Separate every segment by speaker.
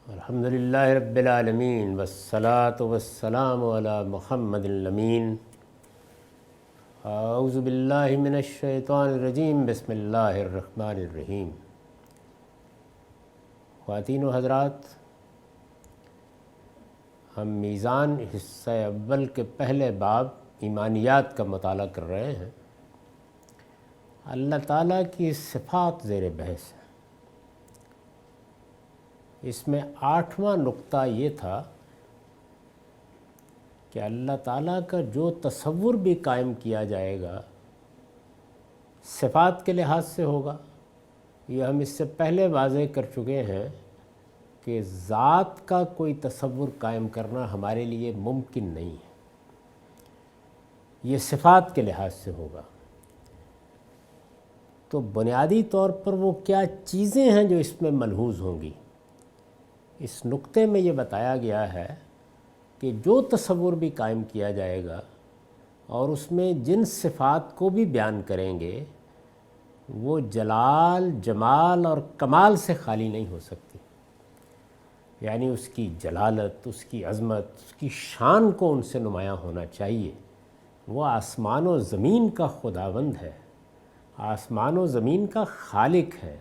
Speaker 1: الحمدللہ رب العالمین والصلاة والسلام علی محمد الامین۔ اعوذ باللہ من الشیطان الرجیم، بسم اللہ الرحمن الرحیم۔ خواتین و حضرات، ہم میزان حصہ اول کے پہلے باب ایمانیات کا مطالعہ کر رہے ہیں۔ اللہ تعالیٰ کی صفات زیر بحث ہے۔ اس میں 8واں نقطہ یہ تھا کہ اللہ تعالیٰ کا جو تصور بھی قائم کیا جائے گا صفات کے لحاظ سے ہوگا۔ یہ ہم اس سے پہلے واضح کر چکے ہیں کہ ذات کا کوئی تصور قائم کرنا ہمارے لیے ممکن نہیں ہے، یہ صفات کے لحاظ سے ہوگا۔ تو بنیادی طور پر وہ کیا چیزیں ہیں جو اس میں ملحوظ ہوں گی، اس نقطے میں یہ بتایا گیا ہے کہ جو تصور بھی قائم کیا جائے گا اور اس میں جن صفات کو بھی بیان کریں گے وہ جلال، جمال اور کمال سے خالی نہیں ہو سکتی۔ یعنی اس کی جلالت، اس کی عظمت، اس کی شان کو ان سے نمایاں ہونا چاہیے۔ وہ آسمان و زمین کا خداوند ہے، آسمان و زمین کا خالق ہے،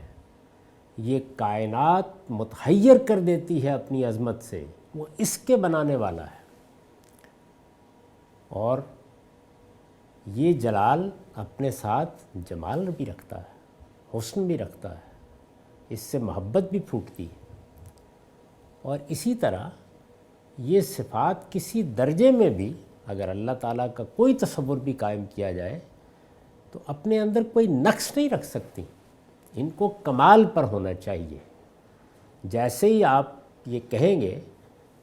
Speaker 1: یہ کائنات متحیر کر دیتی ہے اپنی عظمت سے، وہ اس کے بنانے والا ہے۔ اور یہ جلال اپنے ساتھ جمال بھی رکھتا ہے، حسن بھی رکھتا ہے، اس سے محبت بھی پھوٹتی ہے۔ اور اسی طرح یہ صفات کسی درجے میں بھی اگر اللہ تعالیٰ کا کوئی تصور بھی قائم کیا جائے تو اپنے اندر کوئی نقص نہیں رکھ سکتی، ان کو کمال پر ہونا چاہیے۔ جیسے ہی آپ یہ کہیں گے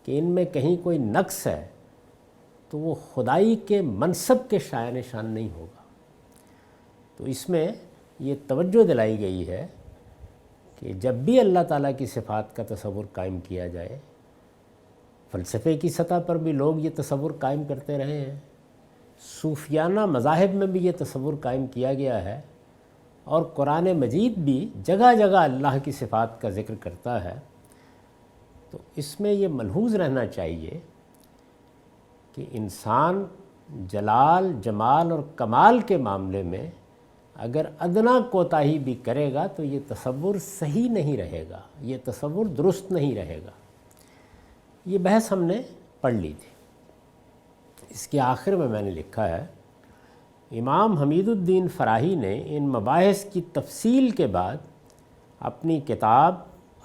Speaker 1: کہ ان میں کہیں کوئی نقص ہے تو وہ خدائی کے منصب کے شایان شان نہیں ہوگا۔ تو اس میں یہ توجہ دلائی گئی ہے کہ جب بھی اللہ تعالیٰ کی صفات کا تصور قائم کیا جائے، فلسفے کی سطح پر بھی لوگ یہ تصور قائم کرتے رہے ہیں، صوفیانہ مذاہب میں بھی یہ تصور قائم کیا گیا ہے، اور قرآن مجید بھی جگہ جگہ اللہ کی صفات کا ذکر کرتا ہے۔ تو اس میں یہ ملحوظ رہنا چاہیے کہ انسان جلال، جمال اور کمال کے معاملے میں اگر ادنا کوتاہی بھی کرے گا تو یہ تصور صحیح نہیں رہے گا، یہ تصور درست نہیں رہے گا۔ یہ بحث ہم نے پڑھ لی تھی۔ اس کے آخر میں نے لکھا ہے، امام حمید الدین فراہی نے ان مباحث کی تفصیل کے بعد اپنی کتاب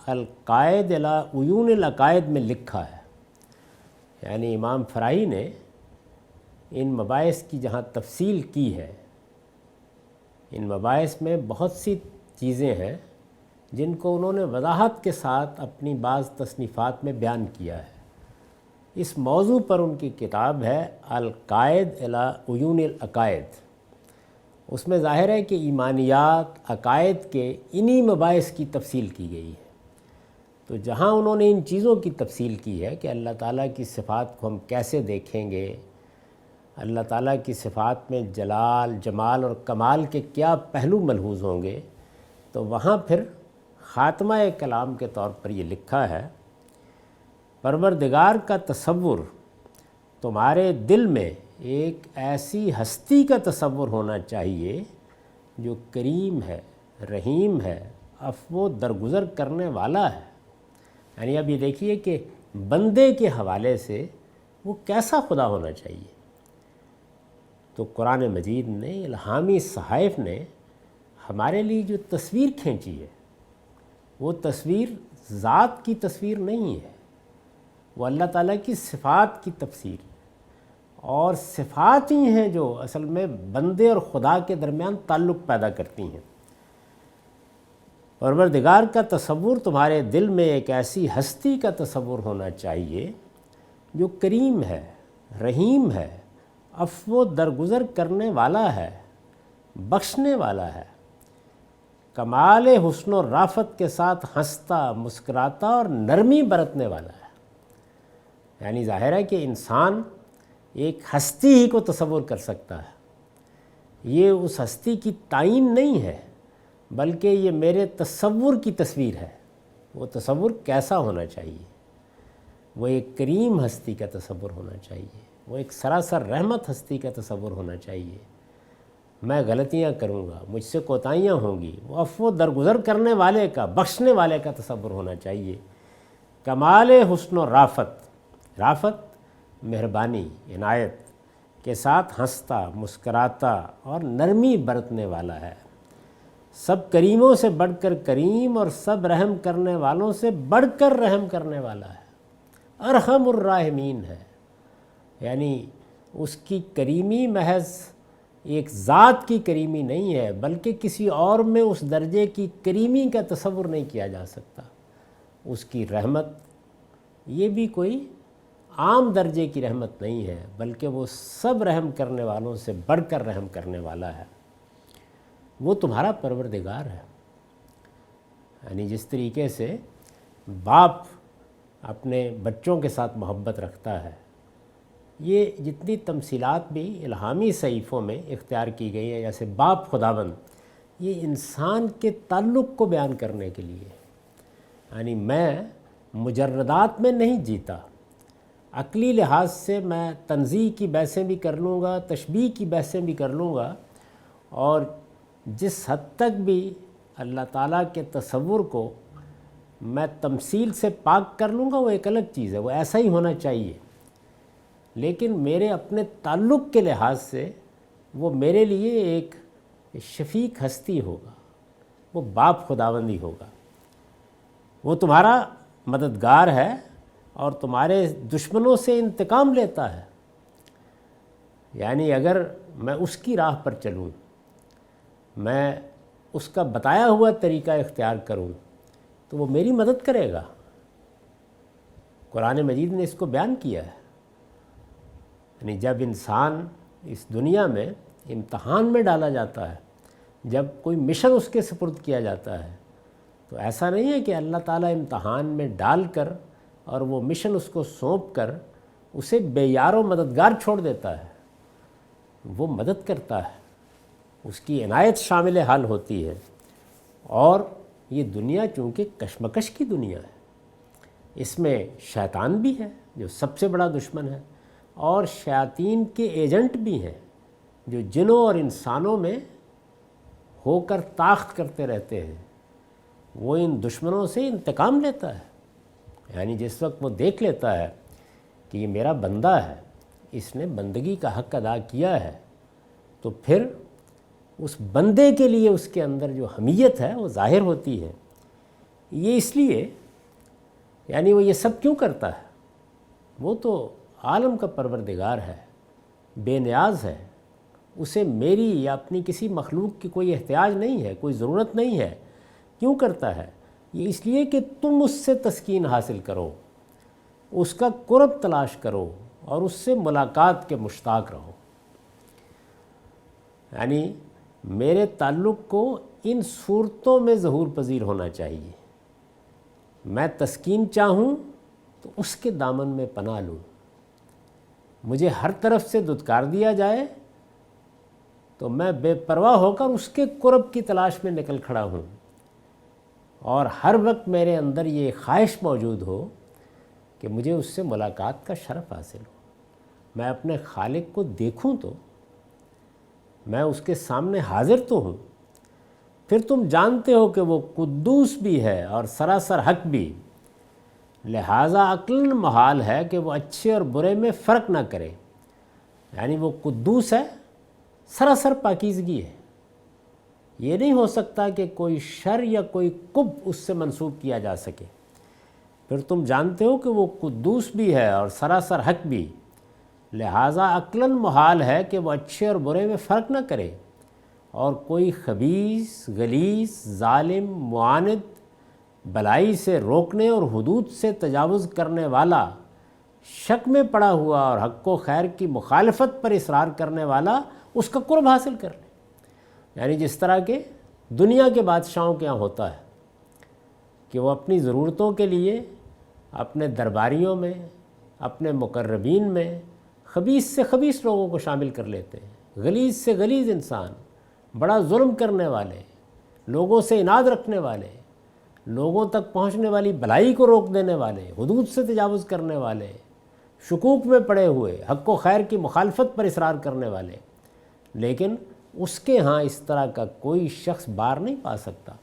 Speaker 1: القائد الی عیون العقائد میں لکھا ہے۔ یعنی امام فراہی نے ان مباحث کی جہاں تفصیل کی ہے، ان مباحث میں بہت سی چیزیں ہیں جن کو انہوں نے وضاحت کے ساتھ اپنی بعض تصنیفات میں بیان کیا ہے۔ اس موضوع پر ان کی کتاب ہے القائد الی عیون العقائد۔ اس میں ظاہر ہے کہ ایمانیات، عقائد کے انہی مباحث کی تفصیل کی گئی ہے۔ تو جہاں انہوں نے ان چیزوں کی تفصیل کی ہے کہ اللہ تعالیٰ کی صفات کو ہم کیسے دیکھیں گے، اللہ تعالیٰ کی صفات میں جلال، جمال اور کمال کے کیا پہلو ملحوظ ہوں گے، تو وہاں پھر خاتمہ کلام کے طور پر یہ لکھا ہے، پروردگار کا تصور تمہارے دل میں ایک ایسی ہستی کا تصور ہونا چاہیے جو کریم ہے، رحیم ہے، عفو درگزر کرنے والا ہے۔ یعنی اب یہ دیکھیے کہ بندے کے حوالے سے وہ کیسا خدا ہونا چاہیے۔ تو قرآن مجید نے، الہامی صحائف نے ہمارے لیے جو تصویر کھینچی ہے وہ تصویر ذات کی تصویر نہیں ہے، وہ اللہ تعالیٰ کی صفات کی تفسیر ہے، اور صفات ہی ہیں جو اصل میں بندے اور خدا کے درمیان تعلق پیدا کرتی ہیں۔ پروردگار کا تصور تمہارے دل میں ایک ایسی ہستی کا تصور ہونا چاہیے جو کریم ہے، رحیم ہے، عفو درگزر کرنے والا ہے، بخشنے والا ہے، کمال حسن و رافت کے ساتھ ہنستا، مسکراتا اور نرمی برتنے والا ہے۔ یعنی ظاہر ہے کہ انسان ایک ہستی ہی کو تصور کر سکتا ہے، یہ اس ہستی کی تعین نہیں ہے بلکہ یہ میرے تصور کی تصویر ہے۔ وہ تصور کیسا ہونا چاہیے؟ وہ ایک کریم ہستی کا تصور ہونا چاہیے، وہ ایک سراسر رحمت ہستی کا تصور ہونا چاہیے۔ میں غلطیاں کروں گا، مجھ سے کوتاہیاں ہوں گی، وہ عفو درگزر کرنے والے کا، بخشنے والے کا تصور ہونا چاہیے۔ کمال حسن و رافت، رافت مہربانی، عنایت کے ساتھ ہنستا، مسکراتا اور نرمی برتنے والا ہے۔ سب کریموں سے بڑھ کر کریم اور سب رحم کرنے والوں سے بڑھ کر رحم کرنے والا ہے، ارحم الراحمین ہے۔ یعنی اس کی کریمی محض ایک ذات کی کریمی نہیں ہے، بلکہ کسی اور میں اس درجے کی کریمی کا تصور نہیں کیا جا سکتا۔ اس کی رحمت یہ بھی کوئی عام درجے کی رحمت نہیں ہے، بلکہ وہ سب رحم کرنے والوں سے بڑھ کر رحم کرنے والا ہے۔ وہ تمہارا پروردگار ہے۔ یعنی جس طریقے سے باپ اپنے بچوں کے ساتھ محبت رکھتا ہے، یہ جتنی تمثیلات بھی الہامی صحیفوں میں اختیار کی گئی ہیں، جیسے باپ خداوند، یہ انسان کے تعلق کو بیان کرنے کے لیے، یعنی میں مجردات میں نہیں جیتا، عقلی لحاظ سے میں تنزیہ کی بحثیں بھی کر لوں گا، تشبیہ کی بحثیں بھی کر لوں گا، اور جس حد تک بھی اللہ تعالیٰ کے تصور کو میں تمثیل سے پاک کر لوں گا وہ ایک الگ چیز ہے، وہ ایسا ہی ہونا چاہیے، لیکن میرے اپنے تعلق کے لحاظ سے وہ میرے لیے ایک شفیق ہستی ہوگا، وہ باپ خداوندی ہوگا۔ وہ تمہارا مددگار ہے اور تمہارے دشمنوں سے انتقام لیتا ہے۔ یعنی اگر میں اس کی راہ پر چلوں، میں اس کا بتایا ہوا طریقہ اختیار کروں، تو وہ میری مدد کرے گا۔ قرآن مجید نے اس کو بیان کیا ہے۔ یعنی جب انسان اس دنیا میں امتحان میں ڈالا جاتا ہے، جب کوئی مشن اس کے سپرد کیا جاتا ہے، تو ایسا نہیں ہے کہ اللہ تعالیٰ امتحان میں ڈال کر اور وہ مشن اس کو سونپ کر اسے بے یار و مددگار چھوڑ دیتا ہے۔ وہ مدد کرتا ہے، اس کی عنایت شامل حال ہوتی ہے۔ اور یہ دنیا چونکہ کشمکش کی دنیا ہے، اس میں شیطان بھی ہے جو سب سے بڑا دشمن ہے، اور شیاطین کے ایجنٹ بھی ہیں جو جنوں اور انسانوں میں ہو کر طاقت کرتے رہتے ہیں۔ وہ ان دشمنوں سے انتقام لیتا ہے۔ یعنی جس وقت وہ دیکھ لیتا ہے کہ یہ میرا بندہ ہے، اس نے بندگی کا حق ادا کیا ہے، تو پھر اس بندے کے لیے اس کے اندر جو حمیت ہے وہ ظاہر ہوتی ہے۔ یہ اس لیے، یعنی وہ یہ سب کیوں کرتا ہے؟ وہ تو عالم کا پروردگار ہے، بے نیاز ہے، اسے میری یا اپنی کسی مخلوق کی کوئی احتیاج نہیں ہے، کوئی ضرورت نہیں ہے۔ کیوں کرتا ہے؟ یہ اس لیے کہ تم اس سے تسکین حاصل کرو، اس کا قرب تلاش کرو اور اس سے ملاقات کے مشتاق رہو۔ یعنی میرے تعلق کو ان صورتوں میں ظہور پذیر ہونا چاہیے۔ میں تسکین چاہوں تو اس کے دامن میں پناہ لوں، مجھے ہر طرف سے دھتکار دیا جائے تو میں بے پرواہ ہو کر اس کے قرب کی تلاش میں نکل کھڑا ہوں، اور ہر وقت میرے اندر یہ خواہش موجود ہو کہ مجھے اس سے ملاقات کا شرف حاصل ہو، میں اپنے خالق کو دیکھوں تو، میں اس کے سامنے حاضر تو ہوں۔ پھر تم جانتے ہو کہ وہ قدوس بھی ہے اور سراسر حق بھی، لہٰذا عقلاً محال ہے کہ وہ اچھے اور برے میں فرق نہ کرے۔ یعنی وہ قدوس ہے، سراسر پاکیزگی ہے، یہ نہیں ہو سکتا کہ کوئی شر یا کوئی قب اس سے منسوب کیا جا سکے۔ پھر تم جانتے ہو کہ وہ قدوس بھی ہے اور سراسر حق بھی، لہٰذا عقلاً محال ہے کہ وہ اچھے اور برے میں فرق نہ کرے، اور کوئی خبیث، غلیظ، ظالم، معاند، بلائی سے روکنے اور حدود سے تجاوز کرنے والا، شک میں پڑا ہوا اور حق و خیر کی مخالفت پر اصرار کرنے والا اس کا قرب حاصل کر لے۔ یعنی جس طرح کے دنیا کے بادشاہوں کے یہاں ہوتا ہے کہ وہ اپنی ضرورتوں کے لیے اپنے درباریوں میں، اپنے مقربین میں خبیث سے خبیث لوگوں کو شامل کر لیتے ہیں، غلیظ سے غلیظ انسان، بڑا ظلم کرنے والے، لوگوں سے اناد رکھنے والے، لوگوں تک پہنچنے والی بھلائی کو روک دینے والے، حدود سے تجاوز کرنے والے، شکوک میں پڑے ہوئے، حق و خیر کی مخالفت پر اصرار کرنے والے، لیکن اس کے ہاں اس طرح کا کوئی شخص بار نہیں پا سکتا۔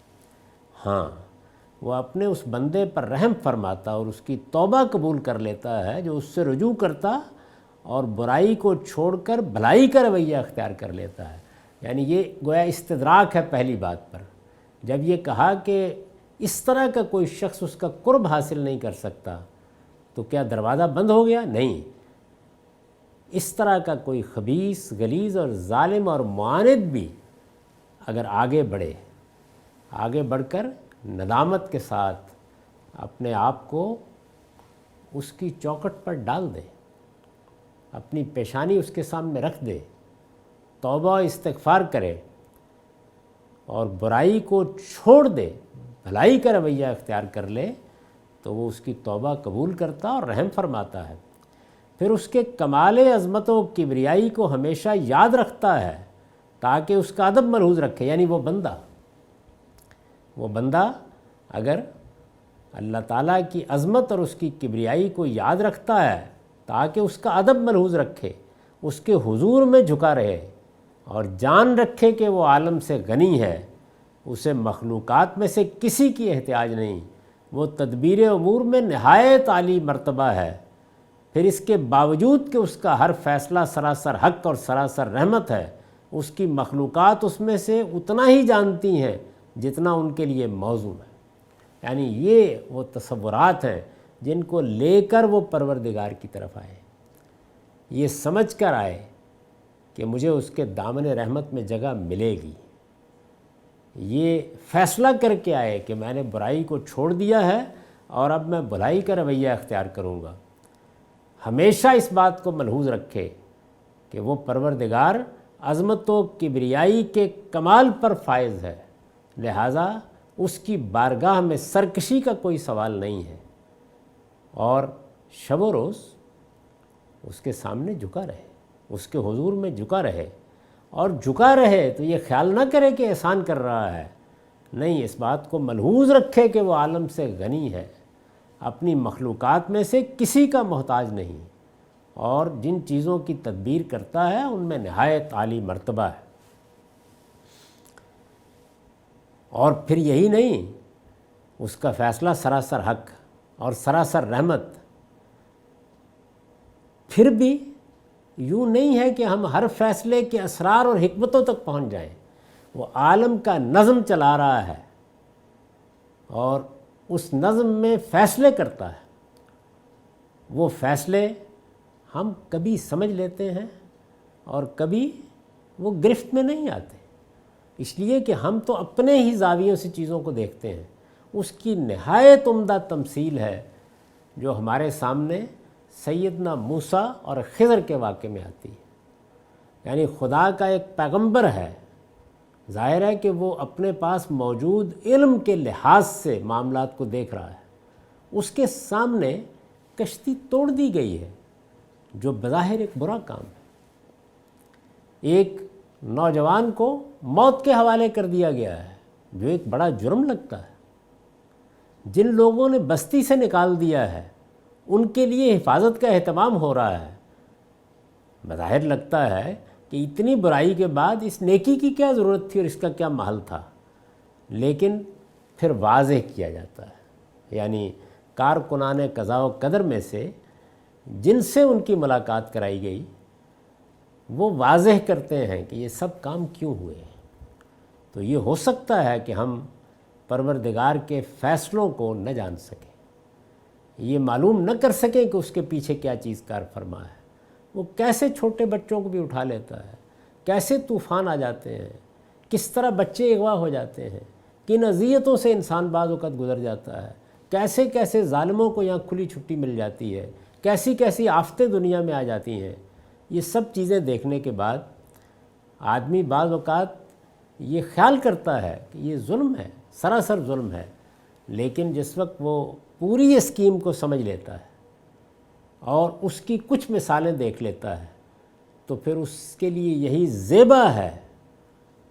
Speaker 1: ہاں، وہ اپنے اس بندے پر رحم فرماتا اور اس کی توبہ قبول کر لیتا ہے جو اس سے رجوع کرتا اور برائی کو چھوڑ کر بھلائی کا رویہ اختیار کر لیتا ہے۔ یعنی یہ گویا استدراک ہے پہلی بات پر۔ جب یہ کہا کہ اس طرح کا کوئی شخص اس کا قرب حاصل نہیں کر سکتا، تو کیا دروازہ بند ہو گیا؟ نہیں، اس طرح کا کوئی خبیث، غلیظ اور ظالم اور معاند بھی اگر آگے بڑھ کر ندامت کے ساتھ اپنے آپ کو اس کی چوکھٹ پر ڈال دے، اپنی پیشانی اس کے سامنے رکھ دے، توبہ استغفار کرے اور برائی کو چھوڑ دے، بھلائی کا رویہ اختیار کر لے، تو وہ اس کی توبہ قبول کرتا اور رحم فرماتا ہے۔ پھر اس کے کمال عظمت و کبریائی کو ہمیشہ یاد رکھتا ہے تاکہ اس کا ادب ملحوظ رکھے۔ یعنی وہ بندہ اگر اللہ تعالیٰ کی عظمت اور اس کی کبریائی کو یاد رکھتا ہے تاکہ اس کا ادب ملحوظ رکھے، اس کے حضور میں جھکا رہے اور جان رکھے کہ وہ عالم سے غنی ہے، اسے مخلوقات میں سے کسی کی احتیاج نہیں، وہ تدبیر امور میں نہایت عالی مرتبہ ہے، پھر اس کے باوجود کہ اس کا ہر فیصلہ سراسر حق اور سراسر رحمت ہے، اس کی مخلوقات اس میں سے اتنا ہی جانتی ہیں جتنا ان کے لیے موزوں ہے۔ یعنی یہ وہ تصورات ہیں جن کو لے کر وہ پروردگار کی طرف آئے، یہ سمجھ کر آئے کہ مجھے اس کے دامن رحمت میں جگہ ملے گی، یہ فیصلہ کر کے آئے کہ میں نے برائی کو چھوڑ دیا ہے اور اب میں بھلائی کا رویہ اختیار کروں گا۔ ہمیشہ اس بات کو ملحوظ رکھے کہ وہ پروردگار عظمت و کبریائی کے کمال پر فائز ہے، لہٰذا اس کی بارگاہ میں سرکشی کا کوئی سوال نہیں ہے، اور شب و روز اس کے سامنے جھکا رہے، اس کے حضور میں جھکا رہے، اور جھکا رہے تو یہ خیال نہ کرے کہ احسان کر رہا ہے، نہیں، اس بات کو ملحوظ رکھے کہ وہ عالم سے غنی ہے، اپنی مخلوقات میں سے کسی کا محتاج نہیں، اور جن چیزوں کی تدبیر کرتا ہے ان میں نہایت عالی مرتبہ ہے۔ اور پھر یہی نہیں، اس کا فیصلہ سراسر حق اور سراسر رحمت۔ پھر بھی یوں نہیں ہے کہ ہم ہر فیصلے کے اسرار اور حکمتوں تک پہنچ جائیں، وہ عالم کا نظم چلا رہا ہے اور اس نظم میں فیصلے کرتا ہے، وہ فیصلے ہم کبھی سمجھ لیتے ہیں اور کبھی وہ گرفت میں نہیں آتے، اس لیے کہ ہم تو اپنے ہی زاویوں سے چیزوں کو دیکھتے ہیں۔ اس کی نہایت عمدہ تمثیل ہے جو ہمارے سامنے سیدنا موسیٰ اور خضر کے واقعے میں آتی ہے۔ یعنی خدا کا ایک پیغمبر ہے، ظاہر ہے کہ وہ اپنے پاس موجود علم کے لحاظ سے معاملات کو دیکھ رہا ہے، اس کے سامنے کشتی توڑ دی گئی ہے جو بظاہر ایک برا کام ہے، ایک نوجوان کو موت کے حوالے کر دیا گیا ہے جو ایک بڑا جرم لگتا ہے، جن لوگوں نے بستی سے نکال دیا ہے ان کے لیے حفاظت کا اہتمام ہو رہا ہے، بظاہر لگتا ہے کہ اتنی برائی کے بعد اس نیکی کی کیا ضرورت تھی اور اس کا کیا محل تھا، لیکن پھر واضح کیا جاتا ہے۔ یعنی کارکنان قضاء و قدر میں سے جن سے ان کی ملاقات کرائی گئی وہ واضح کرتے ہیں کہ یہ سب کام کیوں ہوئے ہیں۔ تو یہ ہو سکتا ہے کہ ہم پروردگار کے فیصلوں کو نہ جان سکیں، یہ معلوم نہ کر سکیں کہ اس کے پیچھے کیا چیز کار فرما ہے، وہ کیسے چھوٹے بچوں کو بھی اٹھا لیتا ہے، کیسے طوفان آ جاتے ہیں، کس طرح بچے اغوا ہو جاتے ہیں، کن اذیتوں سے انسان بعض اوقات گزر جاتا ہے، کیسے کیسے ظالموں کو یہاں کھلی چھٹی مل جاتی ہے، کیسی کیسی آفتیں دنیا میں آ جاتی ہیں۔ یہ سب چیزیں دیکھنے کے بعد آدمی بعض اوقات یہ خیال کرتا ہے کہ یہ ظلم ہے، سراسر ظلم ہے، لیکن جس وقت وہ پوری اسکیم کو سمجھ لیتا ہے اور اس کی کچھ مثالیں دیکھ لیتا ہے تو پھر اس کے لیے یہی زیبا ہے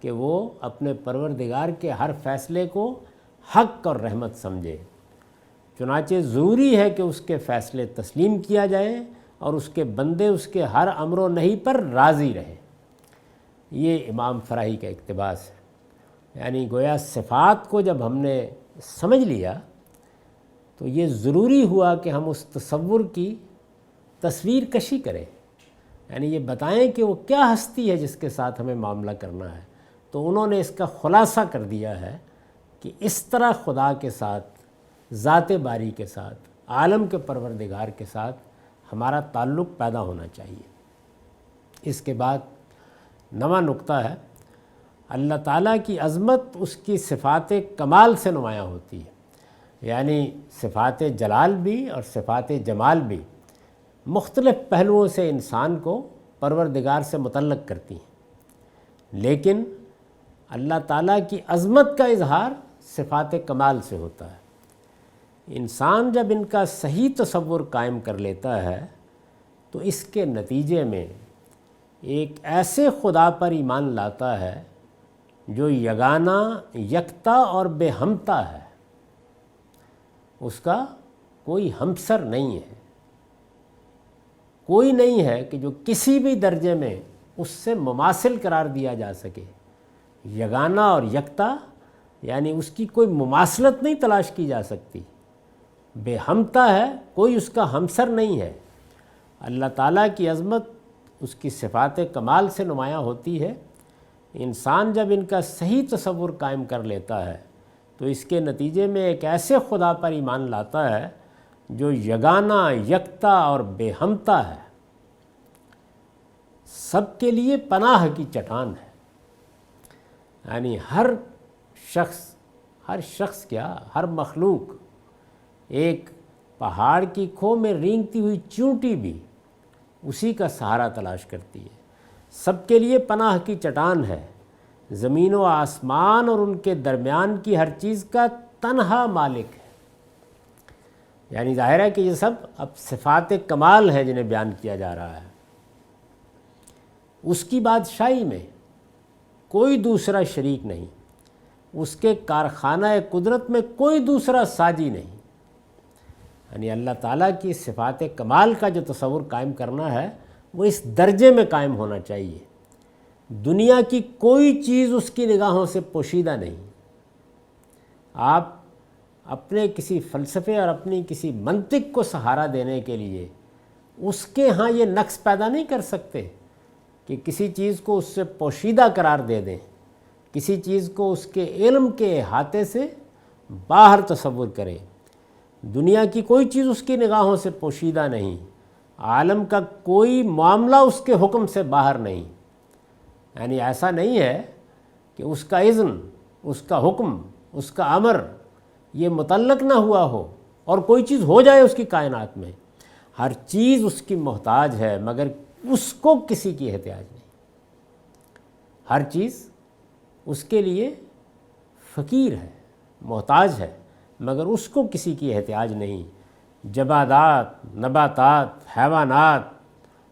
Speaker 1: کہ وہ اپنے پروردگار کے ہر فیصلے کو حق اور رحمت سمجھے، چنانچہ ضروری ہے کہ اس کے فیصلے تسلیم کیا جائیں اور اس کے بندے اس کے ہر امر و نہی پر راضی رہیں۔ یہ امام فراہی کا اقتباس ہے۔ یعنی گویا صفات کو جب ہم نے سمجھ لیا تو یہ ضروری ہوا کہ ہم اس تصور کی تصویر کشی کریں، یعنی یہ بتائیں کہ وہ کیا ہستی ہے جس کے ساتھ ہمیں معاملہ کرنا ہے۔ تو انہوں نے اس کا خلاصہ کر دیا ہے کہ اس طرح خدا کے ساتھ، ذات باری کے ساتھ، عالم کے پروردگار کے ساتھ ہمارا تعلق پیدا ہونا چاہیے۔ اس کے بعد نواں نقطہ ہے، اللہ تعالیٰ کی عظمت اس کی صفات کمال سے نمایاں ہوتی ہے، یعنی صفات جلال بھی اور صفات جمال بھی مختلف پہلوؤں سے انسان کو پروردگار سے متعلق کرتی ہیں، لیکن اللہ تعالیٰ کی عظمت کا اظہار صفات کمال سے ہوتا ہے۔ انسان جب ان کا صحیح تصور قائم کر لیتا ہے تو اس کے نتیجے میں ایک ایسے خدا پر ایمان لاتا ہے جو یگانہ، یکتا اور بے ہمتا ہے، اس کا کوئی ہمسر نہیں ہے، کوئی نہیں ہے کہ جو کسی بھی درجے میں اس سے مماثل قرار دیا جا سکے۔ یگانہ اور یکتا یعنی اس کی کوئی مماثلت نہیں تلاش کی جا سکتی، بے ہمتا ہے، کوئی اس کا ہمسر نہیں ہے۔ اللہ تعالیٰ کی عظمت اس کی صفات کمال سے نمایاں ہوتی ہے۔ انسان جب ان کا صحیح تصور قائم کر لیتا ہے تو اس کے نتیجے میں ایک ایسے خدا پر ایمان لاتا ہے جو یگانہ، یکتا اور بے ہمتا ہے، سب کے لیے پناہ کی چٹان ہے۔ یعنی ہر شخص کیا، ہر مخلوق، ایک پہاڑ کی کھو میں رینگتی ہوئی چیونٹی بھی اسی کا سہارا تلاش کرتی ہے، سب کے لیے پناہ کی چٹان ہے، زمین و آسمان اور ان کے درمیان کی ہر چیز کا تنہا مالک ہے۔ یعنی ظاہر ہے کہ یہ سب اب صفات کمال ہیں جنہیں بیان کیا جا رہا ہے۔ اس کی بادشاہی میں کوئی دوسرا شریک نہیں، اس کے کارخانہ قدرت میں کوئی دوسرا ساجی نہیں۔ یعنی اللہ تعالیٰ کی صفات کمال کا جو تصور قائم کرنا ہے وہ اس درجے میں قائم ہونا چاہیے، دنیا کی کوئی چیز اس کی نگاہوں سے پوشیدہ نہیں۔ آپ اپنے کسی فلسفے اور اپنی کسی منطق کو سہارا دینے کے لیے اس کے ہاں یہ نقص پیدا نہیں کر سکتے کہ کسی چیز کو اس سے پوشیدہ قرار دے دیں، کسی چیز کو اس کے علم کے احاطے سے باہر تصور کریں۔ دنیا کی کوئی چیز اس کی نگاہوں سے پوشیدہ نہیں، عالم کا کوئی معاملہ اس کے حکم سے باہر نہیں۔ یعنی ایسا نہیں ہے کہ اس کا اذن، اس کا حکم، اس کا امر یہ متعلق نہ ہوا ہو اور کوئی چیز ہو جائے اس کی کائنات میں۔ ہر چیز اس کی محتاج ہے مگر اس کو کسی کی احتیاج نہیں۔ ہر چیز اس کے لیے فقیر ہے، محتاج ہے، مگر اس کو کسی کی احتیاج نہیں۔ جمادات، نباتات، حیوانات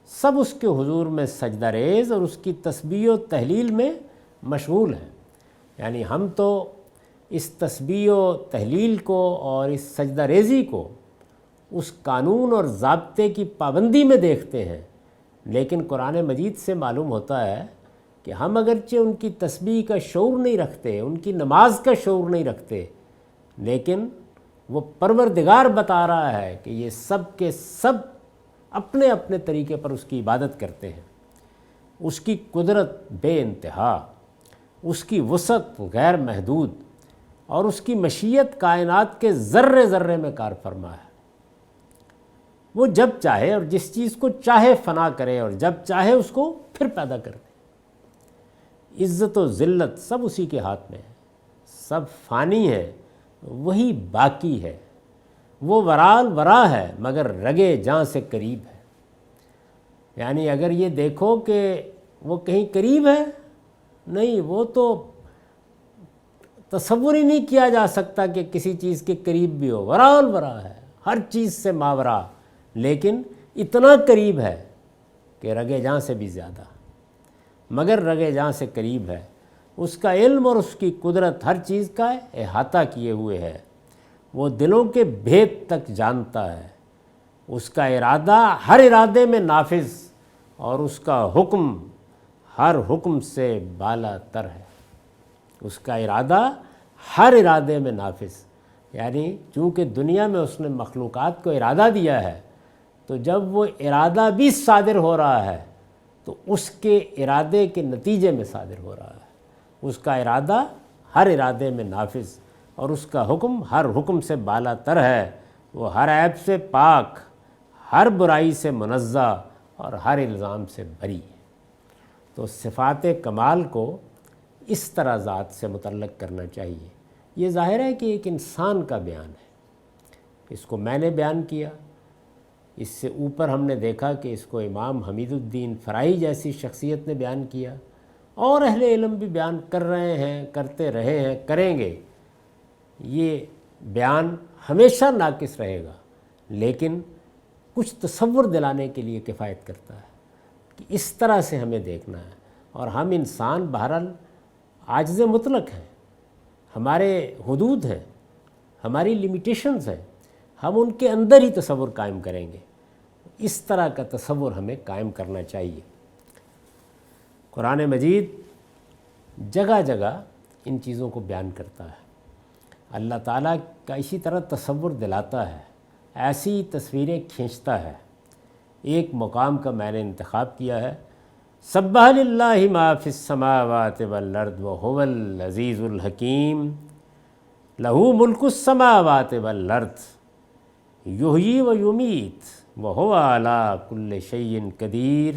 Speaker 1: سب اس کے حضور میں سجدہ ریز اور اس کی تسبیح و تحلیل میں مشغول ہیں۔ یعنی ہم تو اس تسبیح و تحلیل کو اور اس سجدہ ریزی کو اس قانون اور ضابطے کی پابندی میں دیکھتے ہیں، لیکن قرآن مجید سے معلوم ہوتا ہے کہ ہم اگرچہ ان کی تسبیح کا شعور نہیں رکھتے، ان کی نماز کا شعور نہیں رکھتے، لیکن وہ پروردگار بتا رہا ہے کہ یہ سب کے سب اپنے اپنے طریقے پر اس کی عبادت کرتے ہیں۔ اس کی قدرت بے انتہا، اس کی وسعت غیر محدود اور اس کی مشیت کائنات کے ذرے ذرے میں کار فرما ہے۔ وہ جب چاہے اور جس چیز کو چاہے فنا کرے اور جب چاہے اس کو پھر پیدا کر دے۔ عزت و ذلت سب اسی کے ہاتھ میں ہے، سب فانی ہے، وہی باقی ہے، وہ ورال ورا ہے مگر رگے جاں سے قریب ہے۔ یعنی اگر یہ دیکھو کہ وہ کہیں قریب ہے، نہیں، وہ تو تصور ہی نہیں کیا جا سکتا کہ کسی چیز کے قریب بھی ہو، ورال ورا ہے، ہر چیز سے ماورا، لیکن اتنا قریب ہے کہ رگے جاں سے بھی زیادہ، مگر رگے جاں سے قریب ہے۔ اس کا علم اور اس کی قدرت ہر چیز کا احاطہ کیے ہوئے ہے، وہ دلوں کے بھید تک جانتا ہے، اس کا ارادہ ہر ارادے میں نافذ اور اس کا حکم ہر حکم سے بالا تر ہے۔ اس کا ارادہ ہر ارادے میں نافذ، یعنی چونکہ دنیا میں اس نے مخلوقات کو ارادہ دیا ہے، تو جب وہ ارادہ بھی صادر ہو رہا ہے تو اس کے ارادے کے نتیجے میں صادر ہو رہا ہے۔ اس کا ارادہ ہر ارادے میں نافذ اور اس کا حکم ہر حکم سے بالا تر ہے، وہ ہر عیب سے پاک، ہر برائی سے منزہ اور ہر الزام سے بری ہے۔ تو صفات کمال کو اس طرح ذات سے متعلق کرنا چاہیے۔ یہ ظاہر ہے کہ ایک انسان کا بیان ہے، اس کو میں نے بیان کیا، اس سے اوپر ہم نے دیکھا کہ اس کو امام حمید الدین فرائی جیسی شخصیت نے بیان کیا، اور اہل علم بھی بیان کر رہے ہیں، کرتے رہے ہیں، کریں گے۔ یہ بیان ہمیشہ ناقص رہے گا، لیکن کچھ تصور دلانے کے لیے کفایت کرتا ہے کہ اس طرح سے ہمیں دیکھنا ہے۔ اور ہم انسان بہرحال عاجز مطلق ہیں، ہمارے حدود ہیں، ہماری لیمیٹیشنز ہیں، ہم ان کے اندر ہی تصور قائم کریں گے۔ اس طرح کا تصور ہمیں قائم کرنا چاہیے۔ قرآن مجید جگہ جگہ ان چیزوں کو بیان کرتا ہے، اللہ تعالیٰ کا اسی طرح تصور دلاتا ہے، ایسی تصویریں کھینچتا ہے۔ ایک مقام کا میں نے انتخاب کیا ہے، سبح للہ ما فی السماوات والارض وہو العزیز الحکیم، لہ ملک السماوات والارض یحیی و یمیت وہو علی کل شیء قدیر،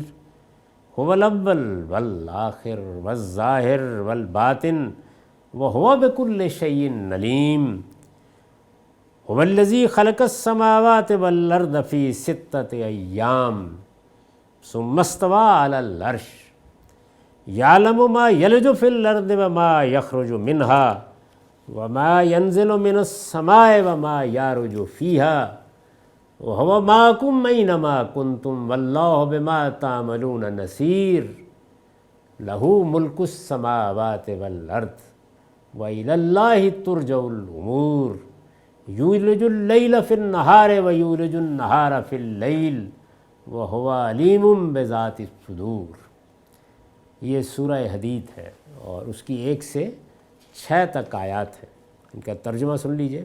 Speaker 1: هو الاول والآخر والظاہر والباطن وهو بكل شيء علیم، هو الذی خلق السماوات والارض فی 6 ایام ثم استوى علی العرش یعلم ما یلج فی الارض وما یخرج منها وما ینزل من السماء وما یعرج فیها وهو معکم اینما کنتم واللہ بما تعملون نصیر، لہ ملک السماوات والارض وإلی اللہ ترجع الامور، یولج اللیل فی النہار ویولج النہار فی اللیل وہو علیم بذات الصدور۔ یہ سورہ حدید ہے اور اس کی 1 سے 6 تک آیات ہیں۔ ان کا ترجمہ سن لیجئے۔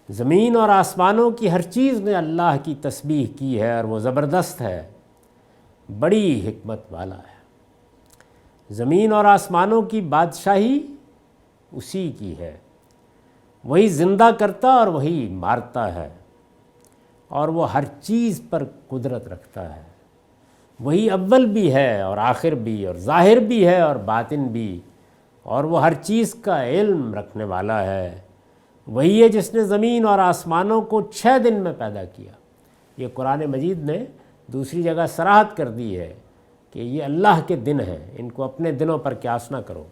Speaker 1: زمین اور آسمانوں کی ہر چیز نے اللہ کی تسبیح کی ہے اور وہ زبردست ہے، بڑی حکمت والا ہے۔ زمین اور آسمانوں کی بادشاہی اسی کی ہے، وہی زندہ کرتا اور وہی مارتا ہے، اور وہ ہر چیز پر قدرت رکھتا ہے۔ وہی اول بھی ہے اور آخر بھی، اور ظاہر بھی ہے اور باطن بھی، اور وہ ہر چیز کا علم رکھنے والا ہے۔ وہی ہے جس نے زمین اور آسمانوں کو 6 دن میں پیدا کیا۔ یہ قرآن مجید نے دوسری جگہ صراحت کر دی ہے کہ یہ اللہ کے دن ہیں، ان کو اپنے دنوں پر قیاس نہ کرو۔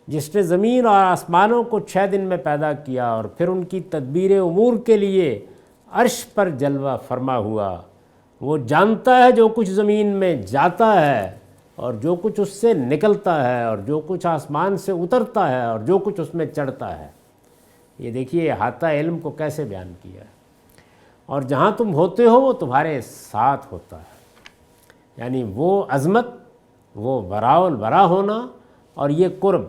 Speaker 1: جس نے زمین اور آسمانوں کو 6 دن میں پیدا کیا اور پھر ان کی تدبیر امور کے لیے عرش پر جلوہ فرما ہوا، وہ جانتا ہے جو کچھ زمین میں جاتا ہے اور جو کچھ اس سے نکلتا ہے، اور جو کچھ آسمان سے اترتا ہے اور جو کچھ اس میں چڑھتا ہے۔ یہ دیکھیے احاطہ علم کو کیسے بیان کیا ہے۔ اور جہاں تم ہوتے ہو وہ تمہارے ساتھ ہوتا ہے، یعنی وہ عظمت، وہ وراء الورا ہونا اور یہ قرب،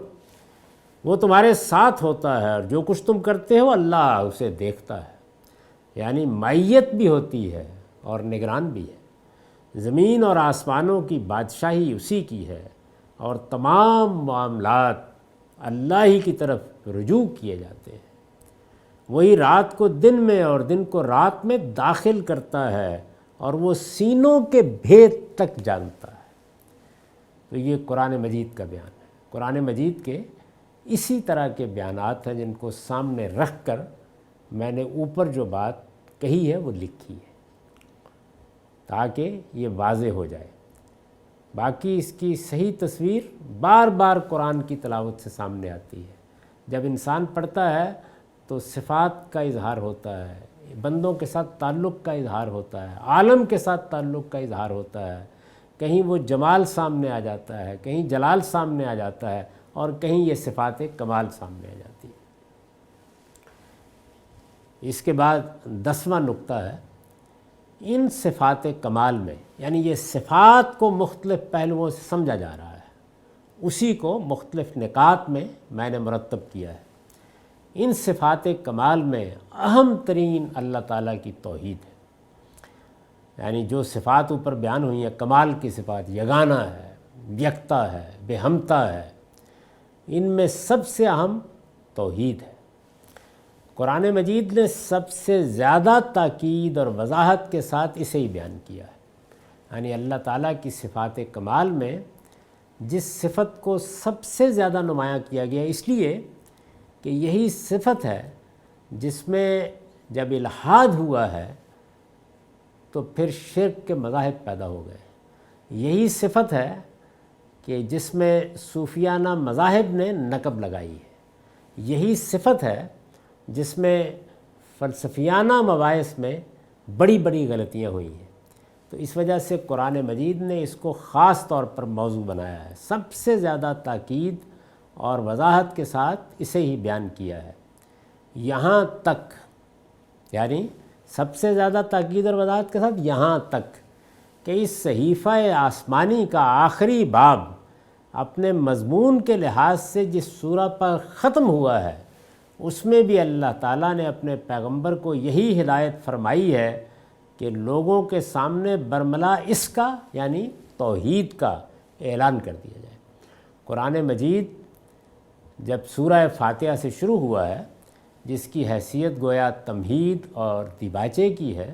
Speaker 1: وہ تمہارے ساتھ ہوتا ہے، اور جو کچھ تم کرتے ہو اللہ اسے دیکھتا ہے، یعنی معیت بھی ہوتی ہے اور نگران بھی ہے۔ زمین اور آسمانوں کی بادشاہی اسی کی ہے، اور تمام معاملات اللہ ہی کی طرف رجوع کیے جاتے ہیں۔ وہی رات کو دن میں اور دن کو رات میں داخل کرتا ہے، اور وہ سینوں کے بھید تک جانتا ہے۔ تو یہ قرآن مجید کا بیان ہے۔ قرآن مجید کے اسی طرح کے بیانات ہیں جن کو سامنے رکھ کر میں نے اوپر جو بات کہی ہے وہ لکھی ہے، تاکہ یہ واضح ہو جائے۔ باقی اس کی صحیح تصویر بار بار قرآن کی تلاوت سے سامنے آتی ہے۔ جب انسان پڑھتا ہے تو صفات کا اظہار ہوتا ہے، بندوں کے ساتھ تعلق کا اظہار ہوتا ہے، عالم کے ساتھ تعلق کا اظہار ہوتا ہے، کہیں وہ جمال سامنے آ جاتا ہے، کہیں جلال سامنے آ جاتا ہے، اور کہیں یہ صفات کمال سامنے آ جاتی ہیں۔ اس کے بعد 10واں نقطہ ہے، ان صفات کمال میں، یعنی یہ صفات کو مختلف پہلوؤں سے سمجھا جا رہا ہے، اسی کو مختلف نکات میں نے مرتب کیا ہے۔ ان صفات کمال میں اہم ترین اللہ تعالیٰ کی توحید ہے، یعنی جو صفات اوپر بیان ہوئی ہیں کمال کی صفات، یگانہ ہے، یکتا ہے، بے ہمتا ہے، ان میں سب سے اہم توحید ہے۔ قرآن مجید نے سب سے زیادہ تاکید اور وضاحت کے ساتھ اسے ہی بیان کیا ہے، یعنی اللہ تعالیٰ کی صفات کمال میں جس صفت کو سب سے زیادہ نمایاں کیا گیا، اس لیے کہ یہی صفت ہے جس میں جب الحاد ہوا ہے تو پھر شرک کے مذاہب پیدا ہو گئے۔ یہی صفت ہے کہ جس میں صوفیانہ مذاہب نے نقب لگائی ہے۔ یہی صفت ہے جس میں فلسفیانہ مباحث میں بڑی بڑی غلطیاں ہوئی ہیں۔ تو اس وجہ سے قرآن مجید نے اس کو خاص طور پر موضوع بنایا ہے، سب سے زیادہ تاکید اور وضاحت کے ساتھ اسے ہی بیان کیا ہے، یہاں تک، یعنی سب سے زیادہ تاکید اور وضاحت کے ساتھ یہاں تک کہ اس صحیفہ آسمانی کا آخری باب اپنے مضمون کے لحاظ سے جس سورہ پر ختم ہوا ہے، اس میں بھی اللہ تعالیٰ نے اپنے پیغمبر کو یہی ہدایت فرمائی ہے کہ لوگوں کے سامنے برملا اس کا، یعنی توحید کا اعلان کر دیا جائے۔ قرآن مجید جب سورہ فاتحہ سے شروع ہوا ہے، جس کی حیثیت گویا تمہید اور دیباچے کی ہے،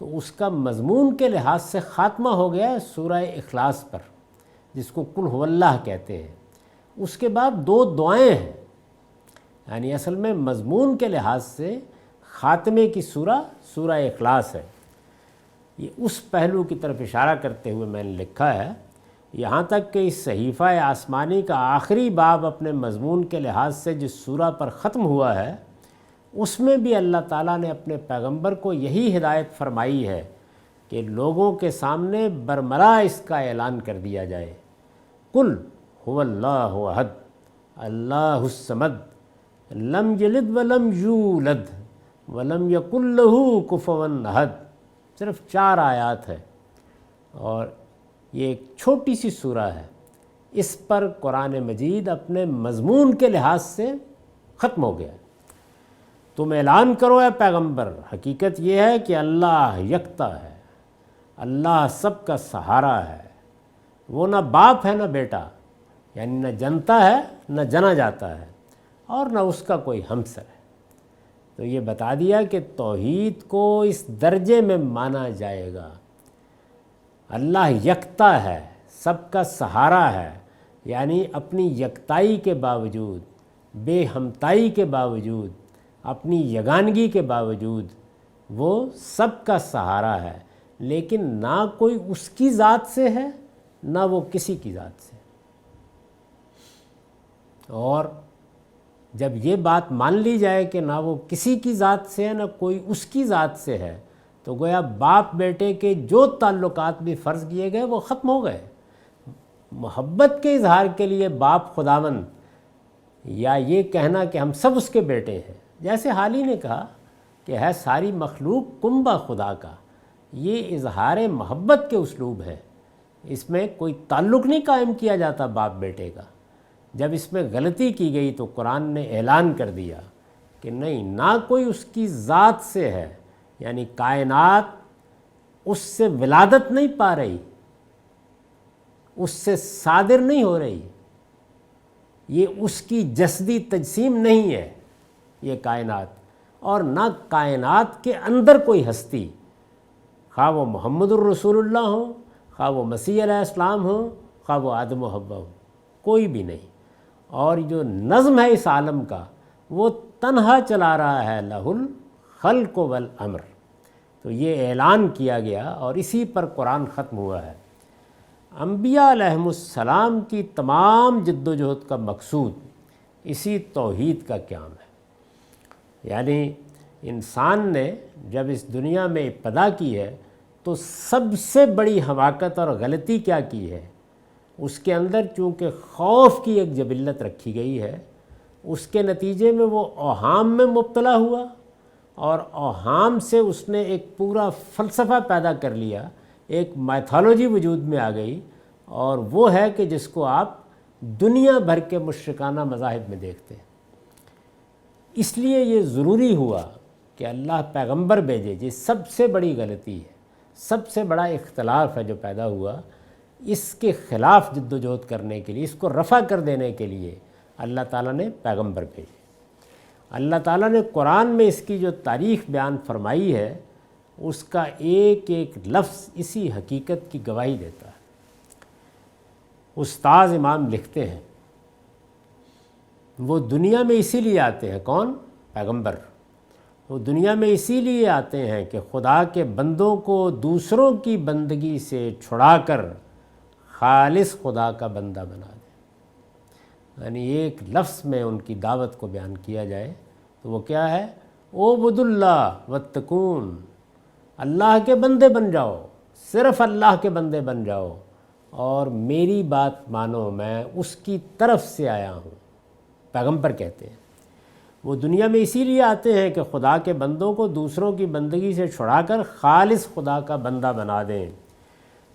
Speaker 1: تو اس کا مضمون کے لحاظ سے خاتمہ ہو گیا ہے سورہ اخلاص پر، جس کو قل هو اللہ کہتے ہیں۔ اس کے بعد 2 دعائیں ہیں، یعنی اصل میں مضمون کے لحاظ سے خاتمے کی سورہ اخلاص ہے۔ یہ اس پہلو کی طرف اشارہ کرتے ہوئے میں نے لکھا ہے، یہاں تک کہ اس صحیفہ آسمانی کا آخری باب اپنے مضمون کے لحاظ سے جس سورہ پر ختم ہوا ہے، اس میں بھی اللہ تعالیٰ نے اپنے پیغمبر کو یہی ہدایت فرمائی ہے کہ لوگوں کے سامنے برملا اس کا اعلان کر دیا جائے، قل هو اللہ احد اللہ الصمد لم یلد ولم یولد ولم یکن لہ کفوا احد۔ صرف 4 آیات ہے، اور یہ ایک چھوٹی سی سورہ ہے، اس پر قرآن مجید اپنے مضمون کے لحاظ سے ختم ہو گیا۔ تم اعلان کرو اے پیغمبر، حقیقت یہ ہے کہ اللہ یکتا ہے، اللہ سب کا سہارا ہے، وہ نہ باپ ہے نہ بیٹا، یعنی نہ جنتا ہے نہ جنا جاتا ہے، اور نہ اس کا کوئی ہمسر ہے۔ تو یہ بتا دیا کہ توحید کو اس درجے میں مانا جائے گا، اللہ یکتا ہے، سب کا سہارا ہے، یعنی اپنی یکتائی کے باوجود، بے ہمتائی کے باوجود، اپنی یگانگی کے باوجود وہ سب کا سہارا ہے، لیکن نہ کوئی اس کی ذات سے ہے نہ وہ کسی کی ذات سے۔ اور جب یہ بات مان لی جائے کہ نہ وہ کسی کی ذات سے ہے نہ کوئی اس کی ذات سے ہے، تو گویا باپ بیٹے کے جو تعلقات بھی فرض کیے گئے وہ ختم ہو گئے۔ محبت کے اظہار کے لیے باپ خداوند، یا یہ کہنا کہ ہم سب اس کے بیٹے ہیں، جیسے حالی نے کہا کہ ہے ساری مخلوق کنبہ خدا کا، یہ اظہار محبت کے اسلوب ہے، اس میں کوئی تعلق نہیں قائم کیا جاتا باپ بیٹے کا۔ جب اس میں غلطی کی گئی تو قرآن نے اعلان کر دیا کہ نہیں، نہ کوئی اس کی ذات سے ہے، یعنی کائنات اس سے ولادت نہیں پا رہی، اس سے صادر نہیں ہو رہی، یہ اس کی جسدی تجسیم نہیں ہے یہ کائنات، اور نہ کائنات کے اندر کوئی ہستی، خواہ وہ محمد الرسول اللہ ہو، خواہ وہ مسیح علیہ السلام ہو، خواہ وہ آدم و حوا ہو، کوئی بھی نہیں۔ اور جو نظم ہے اس عالم کا وہ تنہا چلا رہا ہے، لہ الخلق والامر۔ تو یہ اعلان کیا گیا اور اسی پر قرآن ختم ہوا ہے۔ انبیاء علیہم السلام کی تمام جد و جہد کا مقصود اسی توحید کا قیام ہے، یعنی انسان نے جب اس دنیا میں ابتدا کی ہے تو سب سے بڑی حماقت اور غلطی کیا کی ہے؟ اس کے اندر چونکہ خوف کی ایک جبلت رکھی گئی ہے، اس کے نتیجے میں وہ اوہام میں مبتلا ہوا، اور اوہام سے اس نے ایک پورا فلسفہ پیدا کر لیا، ایک میتھالوجی وجود میں آ گئی، اور وہ ہے کہ جس کو آپ دنیا بھر کے مشرکانہ مذاہب میں دیکھتے ہیں۔ اس لیے یہ ضروری ہوا کہ اللہ پیغمبر بھیجے۔ یہ سب سے بڑی غلطی ہے، سب سے بڑا اختلاف ہے جو پیدا ہوا، اس کے خلاف جد و جہد کرنے کے لیے، اس کو رفع کر دینے کے لیے اللہ تعالیٰ نے پیغمبر بھیجے۔ اللہ تعالیٰ نے قرآن میں اس کی جو تاریخ بیان فرمائی ہے، اس کا ایک ایک لفظ اسی حقیقت کی گواہی دیتا ہے۔ استاذ امام لکھتے ہیں، وہ دنیا میں اسی لیے آتے ہیں، کون؟ پیغمبر۔ وہ دنیا میں اسی لیے آتے ہیں کہ خدا کے بندوں کو دوسروں کی بندگی سے چھڑا کر خالص خدا کا بندہ بنا دے۔ یعنی ایک لفظ میں ان کی دعوت کو بیان کیا جائے تو وہ کیا ہے؟ اعبدوا اللہ واتقون، اللہ کے بندے بن جاؤ، صرف اللہ کے بندے بن جاؤ، اور میری بات مانو، میں اس کی طرف سے آیا ہوں۔ پیغمبر کہتے ہیں وہ دنیا میں اسی لیے آتے ہیں کہ خدا کے بندوں کو دوسروں کی بندگی سے چھڑا کر خالص خدا کا بندہ بنا دیں،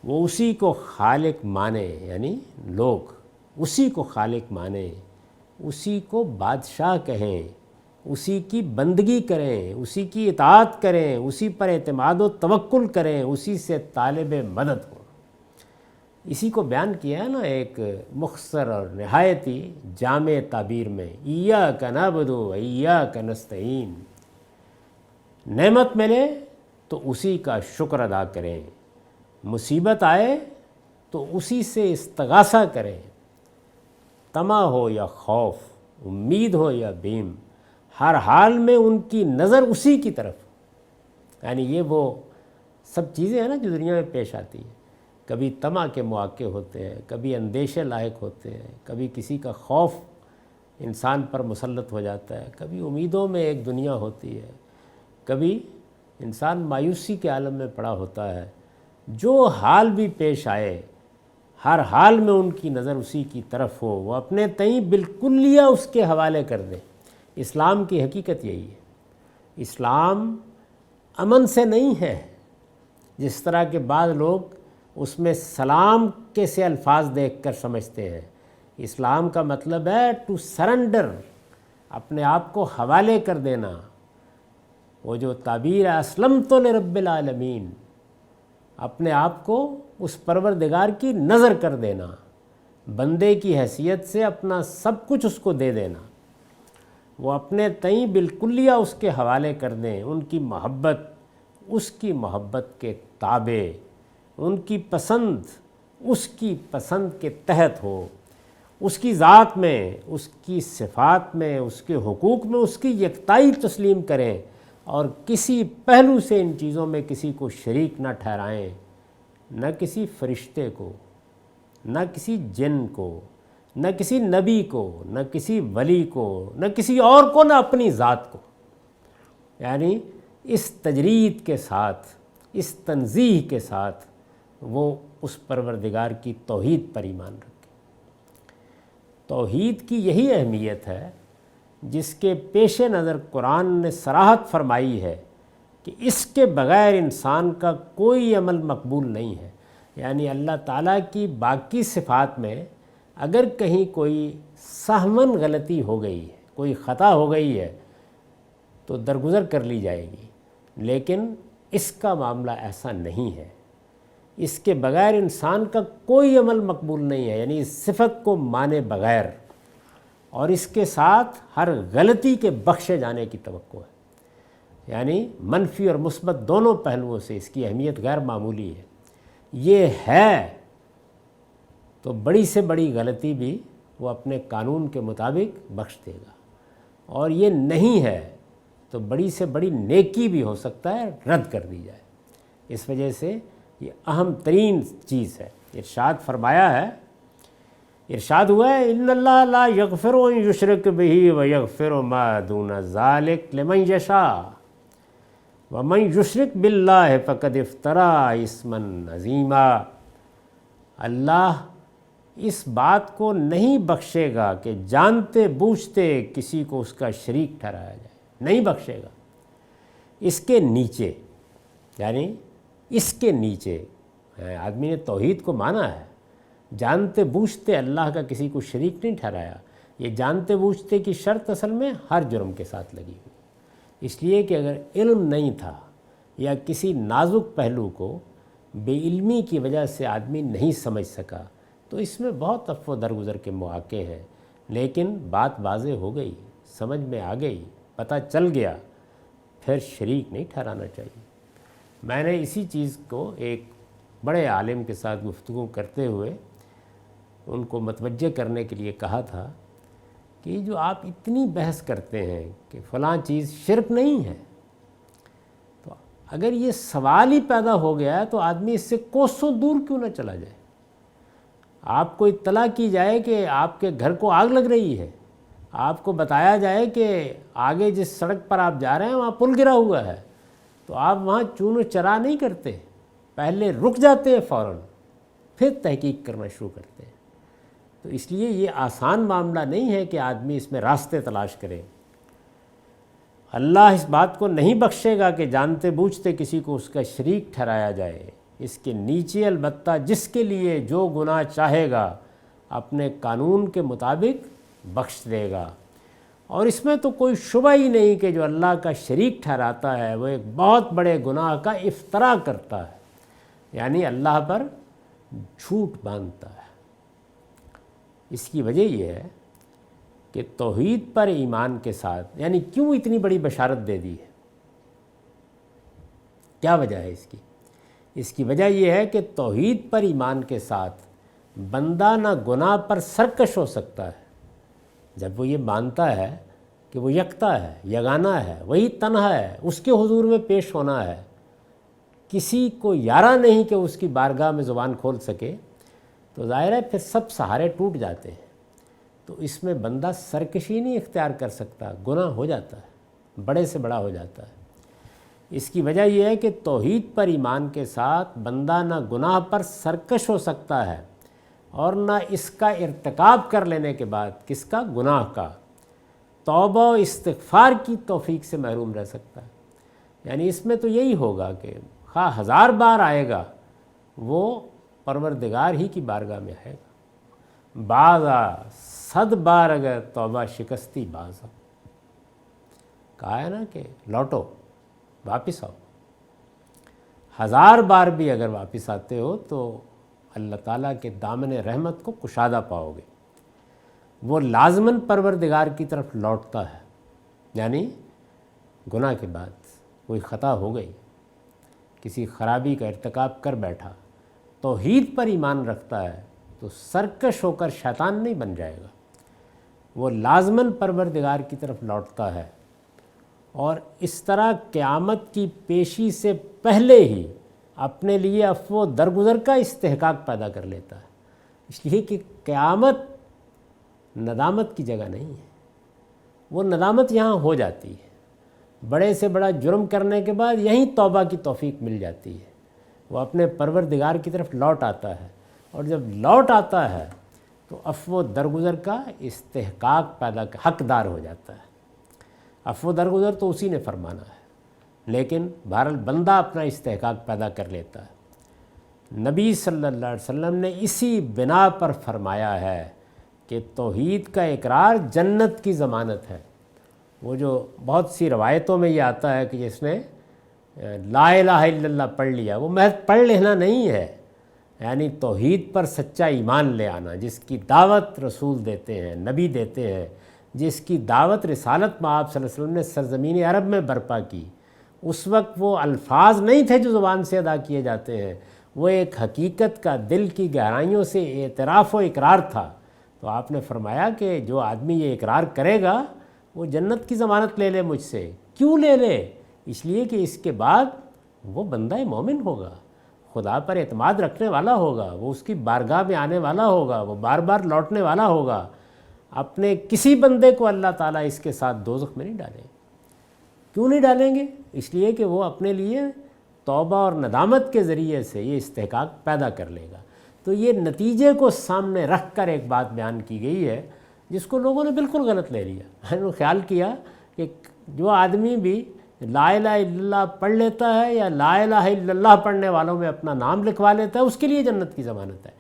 Speaker 1: وہ اسی کو خالق مانے، یعنی لوگ اسی کو خالق مانیں، اسی کو بادشاہ کہیں، اسی کی بندگی کریں، اسی کی اطاعت کریں، اسی پر اعتماد و توکل کریں، اسی سے طالب مدد ہوں۔ اسی کو بیان کیا ہے نا ایک مختصر اور نہایتی جامع تعبیر میں، ایاک نعبد و ایاک نستعین۔ نعمت ملے تو اسی کا شکر ادا کریں، مصیبت آئے تو اسی سے استغاثہ کریں، طمع ہو یا خوف، امید ہو یا بیم، ہر حال میں ان کی نظر اسی کی طرف۔ یعنی یہ وہ سب چیزیں ہیں نا جو دنیا میں پیش آتی ہیں، کبھی طمع کے مواقع ہوتے ہیں، کبھی اندیشے لاحق ہوتے ہیں، کبھی کسی کا خوف انسان پر مسلط ہو جاتا ہے، کبھی امیدوں میں ایک دنیا ہوتی ہے، کبھی انسان مایوسی کے عالم میں پڑا ہوتا ہے۔ جو حال بھی پیش آئے، ہر حال میں ان کی نظر اسی کی طرف ہو، وہ اپنے تئیں بالکلیہ اس کے حوالے کر دیں۔ اسلام کی حقیقت یہی ہے۔ اسلام امن سے نہیں ہے، جس طرح کے بعض لوگ اس میں سلام کے سے الفاظ دیکھ کر سمجھتے ہیں۔ اسلام کا مطلب ہے ٹو سرنڈر، اپنے آپ کو حوالے کر دینا۔ وہ جو تعبیر ہے اسلمت لرب العالمین، اپنے آپ کو اس پروردگار کی نظر کر دینا، بندے کی حیثیت سے اپنا سب کچھ اس کو دے دینا، وہ اپنے تئیں بالکلیہ اس کے حوالے کر دیں، ان کی محبت اس کی محبت کے تابع، ان کی پسند اس کی پسند کے تحت ہو، اس کی ذات میں، اس کی صفات میں، اس کے حقوق میں اس کی یکتائی تسلیم کریں، اور کسی پہلو سے ان چیزوں میں کسی کو شریک نہ ٹھہرائیں، نہ کسی فرشتے کو، نہ کسی جن کو، نہ کسی نبی کو، نہ کسی ولی کو، نہ کسی اور کو، نہ اپنی ذات کو۔ یعنی اس تجرید کے ساتھ، اس تنزیہ کے ساتھ وہ اس پروردگار کی توحید پر ایمان رکھے۔ توحید کی یہی اہمیت ہے جس کے پیش نظر قرآن نے صراحت فرمائی ہے کہ اس کے بغیر انسان کا کوئی عمل مقبول نہیں ہے۔ یعنی اللہ تعالیٰ کی باقی صفات میں اگر کہیں کوئی سہماً غلطی ہو گئی ہے، کوئی خطا ہو گئی ہے، تو درگزر کر لی جائے گی، لیکن اس کا معاملہ ایسا نہیں ہے۔ اس کے بغیر انسان کا کوئی عمل مقبول نہیں ہے، یعنی اس صفت کو مانے بغیر، اور اس کے ساتھ ہر غلطی کے بخشے جانے کی توقع ہے۔ یعنی منفی اور مثبت دونوں پہلوؤں سے اس کی اہمیت غیر معمولی ہے۔ یہ ہے تو بڑی سے بڑی غلطی بھی وہ اپنے قانون کے مطابق بخش دے گا، اور یہ نہیں ہے تو بڑی سے بڑی نیکی بھی ہو سکتا ہے رد کر دی جائے۔ اس وجہ سے یہ اہم ترین چیز ہے۔ ارشاد فرمایا ہے، ارشاد ہوا ہے ان اللہ لا یغفر ان یشرک بہ ویغفر ما دون ذلک لمن یشاء۔ وَمَن یشرک بِاللَّہِ فَقَدِ افْتَرَىٰ اِثْمًا عَظِیمًا، اللہ اس بات کو نہیں بخشے گا کہ جانتے بوجھتے کسی کو اس کا شریک ٹھہرایا جائے، نہیں بخشے گا۔ اس کے نیچے، یعنی اس کے نیچے آدمی نے توحید کو مانا ہے، جانتے بوجھتے اللہ کا کسی کو شریک نہیں ٹھہرایا۔ یہ جانتے بوجھتے کی شرط اصل میں ہر جرم کے ساتھ لگی ہوئی، اس لیے کہ اگر علم نہیں تھا یا کسی نازک پہلو کو بے علمی کی وجہ سے آدمی نہیں سمجھ سکا تو اس میں بہت افو درگزر کے مواقع ہیں، لیکن بات واضح ہو گئی، سمجھ میں آ گئی، پتہ چل گیا، پھر شریک نہیں ٹھہرانا چاہیے۔ میں نے اسی چیز کو ایک بڑے عالم کے ساتھ گفتگو کرتے ہوئے ان کو متوجہ کرنے کے لیے کہا تھا کہ جو آپ اتنی بحث کرتے ہیں کہ فلاں چیز شرک نہیں ہے، تو اگر یہ سوال ہی پیدا ہو گیا ہے تو آدمی اس سے کوسوں دور کیوں نہ چلا جائے؟ آپ کو اطلاع کی جائے کہ آپ کے گھر کو آگ لگ رہی ہے، آپ کو بتایا جائے کہ آگے جس سڑک پر آپ جا رہے ہیں وہاں پل گرا ہوا ہے، تو آپ وہاں چون و چرا نہیں کرتے، پہلے رک جاتے ہیں فوراً، پھر تحقیق کرنا شروع کرتے ہیں۔ تو اس لیے یہ آسان معاملہ نہیں ہے کہ آدمی اس میں راستے تلاش کرے۔ اللہ اس بات کو نہیں بخشے گا کہ جانتے بوجھتے کسی کو اس کا شریک ٹھہرایا جائے، اس کے نیچے البتہ جس کے لیے جو گناہ چاہے گا اپنے قانون کے مطابق بخش دے گا۔ اور اس میں تو کوئی شبہ ہی نہیں کہ جو اللہ کا شریک ٹھہراتا ہے وہ ایک بہت بڑے گناہ کا افتراء کرتا ہے، یعنی اللہ پر جھوٹ باندھتا ہے۔ اس کی وجہ یہ ہے کہ توحید پر ایمان کے ساتھ، یعنی کیوں اتنی بڑی بشارت دے دی ہے؟ کیا وجہ ہے اس کی؟ اس کی وجہ یہ ہے کہ توحید پر ایمان کے ساتھ بندہ نہ گناہ پر سرکش ہو سکتا ہے، جب وہ یہ مانتا ہے کہ وہ یکتا ہے، یگانہ ہے، وہی تنہا ہے، اس کے حضور میں پیش ہونا ہے، کسی کو یارہ نہیں کہ اس کی بارگاہ میں زبان کھول سکے، تو ظاہر ہے پھر سب سہارے ٹوٹ جاتے ہیں۔ تو اس میں بندہ سرکشی نہیں اختیار کر سکتا، گناہ ہو جاتا ہے، بڑے سے بڑا ہو جاتا ہے۔ اس کی وجہ یہ ہے کہ توحید پر ایمان کے ساتھ بندہ نہ گناہ پر سرکش ہو سکتا ہے اور نہ اس کا ارتکاب کر لینے کے بعد کس کا؟ گناہ کا توبہ و استغفار کی توفیق سے محروم رہ سکتا ہے۔ یعنی اس میں تو یہی ہوگا کہ خواہ 1000 بار آئے گا وہ پروردگار ہی کی بارگاہ میں آئے گا، بعضا 100 بار اگر توبہ شکستی بازا، کہا ہے نا کہ لوٹو واپس آؤ، 1000 بار بھی اگر واپس آتے ہو تو اللہ تعالیٰ کے دامن رحمت کو کشادہ پاؤ گے۔ وہ لازماً پروردگار کی طرف لوٹتا ہے، یعنی گناہ کے بعد کوئی خطا ہو گئی، کسی خرابی کا ارتکاب کر بیٹھا، توحید پر ایمان رکھتا ہے تو سرکش ہو کر شیطان نہیں بن جائے گا، وہ لازماً پروردگار کی طرف لوٹتا ہے، اور اس طرح قیامت کی پیشی سے پہلے ہی اپنے لیے عفو و درگزر کا استحقاق پیدا کر لیتا ہے، اس لیے کہ قیامت ندامت کی جگہ نہیں ہے، وہ ندامت یہاں ہو جاتی ہے، بڑے سے بڑا جرم کرنے کے بعد یہیں توبہ کی توفیق مل جاتی ہے، وہ اپنے پروردگار کی طرف لوٹ آتا ہے، اور جب لوٹ آتا ہے تو عفو و درگزر کا استحقاق پیدا حقدار ہو جاتا ہے۔ عفو و درگزر تو اسی نے فرمانا ہے، لیکن بہرحال بندہ اپنا استحقاق پیدا کر لیتا ہے۔ نبی صلی اللہ علیہ وسلم نے اسی بنا پر فرمایا ہے کہ توحید کا اقرار جنت کی ضمانت ہے۔ وہ جو بہت سی روایتوں میں یہ آتا ہے کہ جس نے لا الہ الا اللہ پڑھ لیا، وہ محض پڑھ لینا نہیں ہے، یعنی توحید پر سچا ایمان لے آنا، جس کی دعوت رسول دیتے ہیں، نبی دیتے ہیں، جس کی دعوت رسالت میں آپ صلی اللہ علیہ وسلم نے سرزمین عرب میں برپا کی۔ اس وقت وہ الفاظ نہیں تھے جو زبان سے ادا کیے جاتے ہیں، وہ ایک حقیقت کا دل کی گہرائیوں سے اعتراف و اقرار تھا۔ تو آپ نے فرمایا کہ جو آدمی یہ اقرار کرے گا وہ جنت کی ضمانت لے لے مجھ سے۔ کیوں لے لے؟ اس لیے کہ اس کے بعد وہ بندہ مومن ہوگا، خدا پر اعتماد رکھنے والا ہوگا، وہ اس کی بارگاہ میں آنے والا ہوگا، وہ بار بار لوٹنے والا ہوگا۔ اپنے کسی بندے کو اللہ تعالیٰ اس کے ساتھ دوزخ میں نہیں ڈالیں۔ کیوں نہیں ڈالیں گے؟ اس لیے کہ وہ اپنے لیے توبہ اور ندامت کے ذریعے سے یہ استحقاق پیدا کر لے گا۔ تو یہ نتیجے کو سامنے رکھ کر ایک بات بیان کی گئی ہے جس کو لوگوں نے بالکل غلط لے لیا۔ انہوں نے خیال کیا کہ جو آدمی بھی لا الہ الا اللہ پڑھ لیتا ہے یا لا الہ الا اللہ پڑھنے والوں میں اپنا نام لکھوا لیتا ہے اس کے لیے جنت کی ضمانت ہے۔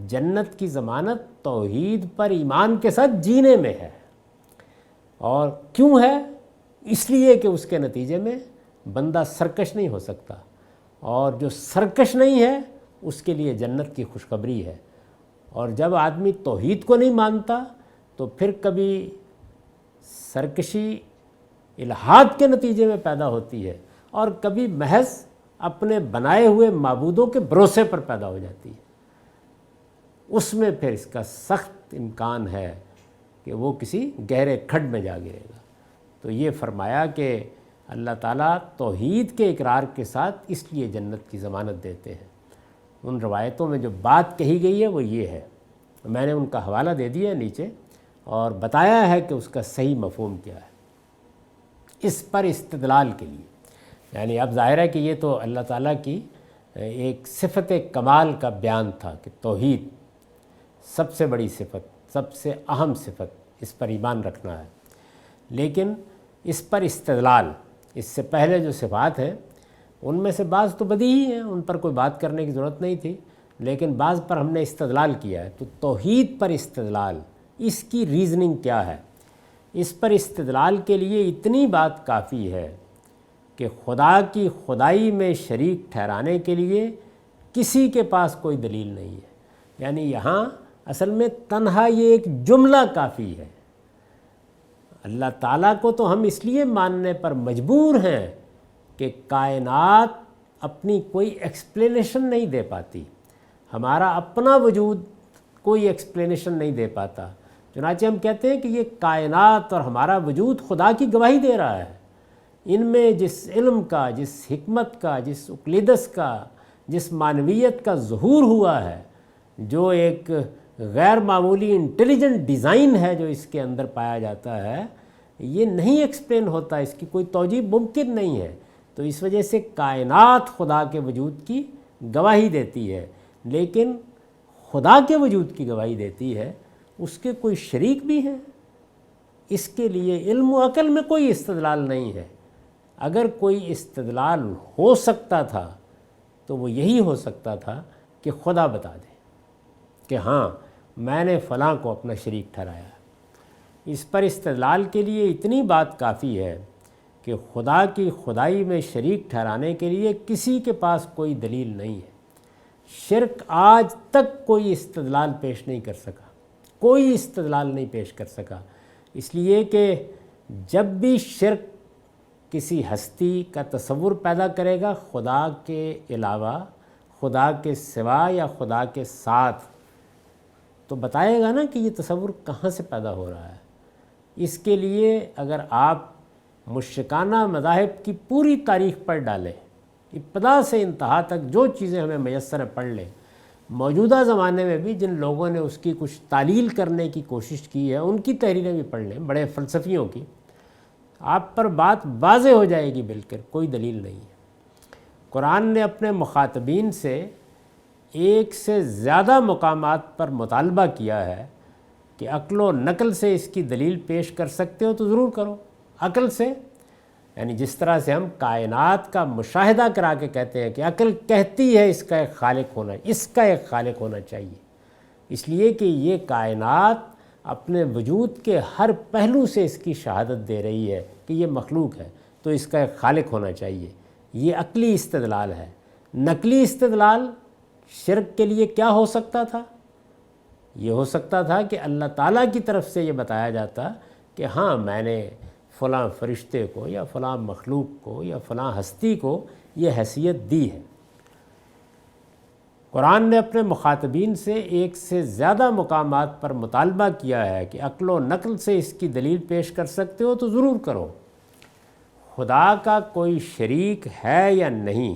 Speaker 1: جنت کی ضمانت توحید پر ایمان کے ساتھ جینے میں ہے۔ اور کیوں ہے؟ اس لیے کہ اس کے نتیجے میں بندہ سرکش نہیں ہو سکتا، اور جو سرکش نہیں ہے اس کے لیے جنت کی خوشخبری ہے۔ اور جب آدمی توحید کو نہیں مانتا تو پھر کبھی سرکشی الحاد کے نتیجے میں پیدا ہوتی ہے، اور کبھی محض اپنے بنائے ہوئے معبودوں کے بھروسے پر پیدا ہو جاتی ہے۔ اس میں پھر اس کا سخت امکان ہے کہ وہ کسی گہرے کھڈ میں جا گرے گا۔ تو یہ فرمایا کہ اللہ تعالیٰ توحید کے اقرار کے ساتھ اس لیے جنت کی ضمانت دیتے ہیں۔ ان روایتوں میں جو بات کہی گئی ہے وہ یہ ہے، میں نے ان کا حوالہ دے دیا نیچے اور بتایا ہے کہ اس کا صحیح مفہوم کیا ہے۔ اس پر استدلال کے لیے یعنی اب ظاہر ہے کہ یہ تو اللہ تعالیٰ کی ایک صفت کمال کا بیان تھا کہ توحید سب سے بڑی صفت، سب سے اہم صفت، اس پر ایمان رکھنا ہے۔ لیکن اس پر استدلال، اس سے پہلے جو صفات ہیں ان میں سے بعض تو بدیہی ہیں، ان پر کوئی بات کرنے کی ضرورت نہیں تھی، لیکن بعض پر ہم نے استدلال کیا ہے۔ تو توحید پر استدلال، اس کی ریزننگ کیا ہے؟ اس پر استدلال کے لیے اتنی بات کافی ہے کہ خدا کی خدائی میں شریک ٹھہرانے کے لیے کسی کے پاس کوئی دلیل نہیں ہے۔ یعنی یہاں اصل میں تنہا یہ ایک جملہ کافی ہے۔ اللہ تعالیٰ کو تو ہم اس لیے ماننے پر مجبور ہیں کہ کائنات اپنی کوئی ایکسپلینیشن نہیں دے پاتی، ہمارا اپنا وجود کوئی ایکسپلینیشن نہیں دے پاتا۔ چنانچہ ہم کہتے ہیں کہ یہ کائنات اور ہمارا وجود خدا کی گواہی دے رہا ہے۔ ان میں جس علم کا، جس حکمت کا، جس اقلیدس کا، جس معنویت کا ظہور ہوا ہے، جو ایک غیر معمولی انٹیلیجنٹ ڈیزائن ہے جو اس کے اندر پایا جاتا ہے، یہ نہیں ایکسپلین ہوتا، اس کی کوئی توجیہ ممکن نہیں ہے۔ تو اس وجہ سے کائنات خدا کے وجود کی گواہی دیتی ہے، لیکن خدا کے وجود کی گواہی دیتی ہے، اس کے کوئی شریک بھی ہیں۔ اس کے لیے علم و عقل میں کوئی استدلال نہیں ہے۔ اگر کوئی استدلال ہو سکتا تھا تو وہ یہی ہو سکتا تھا کہ خدا بتا دے کہ ہاں میں نے فلاں کو اپنا شریک ٹھہرایا۔ اس پر استدلال کے لیے اتنی بات کافی ہے کہ خدا کی خدائی میں شریک ٹھہرانے کے لیے کسی کے پاس کوئی دلیل نہیں ہے۔ شرک آج تک کوئی استدلال پیش نہیں کر سکا، کوئی استدلال نہیں پیش کر سکا، اس لیے کہ جب بھی شرک کسی ہستی کا تصور پیدا کرے گا خدا کے علاوہ، خدا کے سوا یا خدا کے ساتھ، تو بتائے گا نا کہ یہ تصور کہاں سے پیدا ہو رہا ہے۔ اس کے لیے اگر آپ مشرکانہ مذاہب کی پوری تاریخ پڑھ ڈالیں، ابتدا سے انتہا تک جو چیزیں ہمیں میسر ہیں پڑھ لیں، موجودہ زمانے میں بھی جن لوگوں نے اس کی کچھ تعلیل کرنے کی کوشش کی ہے ان کی تحریریں بھی پڑھ لیں، بڑے فلسفیوں کی، آپ پر بات واضح ہو جائے گی بالکل، کوئی دلیل نہیں ہے۔ قرآن نے اپنے مخاطبین سے ایک سے زیادہ مقامات پر مطالبہ کیا ہے کہ عقل و نقل سے اس کی دلیل پیش کر سکتے ہو تو ضرور کرو۔ عقل سے یعنی جس طرح سے ہم کائنات کا مشاہدہ کرا کے کہتے ہیں کہ عقل کہتی ہے اس کا ایک خالق ہونا، اس کا ایک خالق ہونا چاہیے، اس لیے کہ یہ کائنات اپنے وجود کے ہر پہلو سے اس کی شہادت دے رہی ہے کہ یہ مخلوق ہے، تو اس کا ایک خالق ہونا چاہیے۔ یہ عقلی استدلال ہے۔ نقلی استدلال شرک کے لیے کیا ہو سکتا تھا؟ یہ ہو سکتا تھا کہ اللہ تعالیٰ کی طرف سے یہ بتایا جاتا کہ ہاں میں نے فلاں فرشتے کو یا فلاں مخلوق کو یا فلاں ہستی کو یہ حیثیت دی ہے۔ قرآن نے اپنے مخاطبین سے ایک سے زیادہ مقامات پر مطالبہ کیا ہے کہ عقل و نقل سے اس کی دلیل پیش کر سکتے ہو تو ضرور کرو۔ خدا کا کوئی شریک ہے یا نہیں،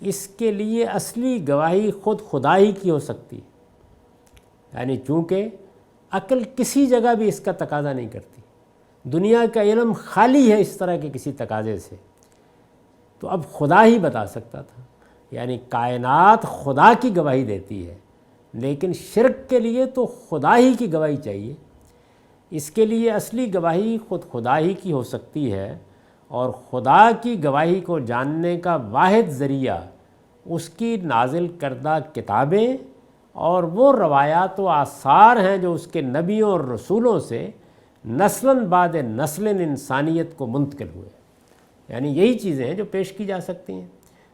Speaker 1: اس کے لیے اصلی گواہی خود خدا ہی کی ہو سکتی ہے۔ یعنی چونکہ عقل کسی جگہ بھی اس کا تقاضا نہیں کرتی، دنیا کا علم خالی ہے اس طرح کے کسی تقاضے سے تو اب خدا ہی بتا سکتا تھا، یعنی کائنات خدا کی گواہی دیتی ہے، لیکن شرک کے لیے تو خدا ہی کی گواہی چاہیے۔ اس کے لیے اصلی گواہی خود خدا ہی کی ہو سکتی ہے، اور خدا کی گواہی کو جاننے کا واحد ذریعہ اس کی نازل کردہ کتابیں اور وہ روایات و آثار ہیں جو اس کے نبیوں اور رسولوں سے نسلاً بعد نسلاً انسانیت کو منتقل ہوئے۔ یعنی یہی چیزیں ہیں جو پیش کی جا سکتی ہیں۔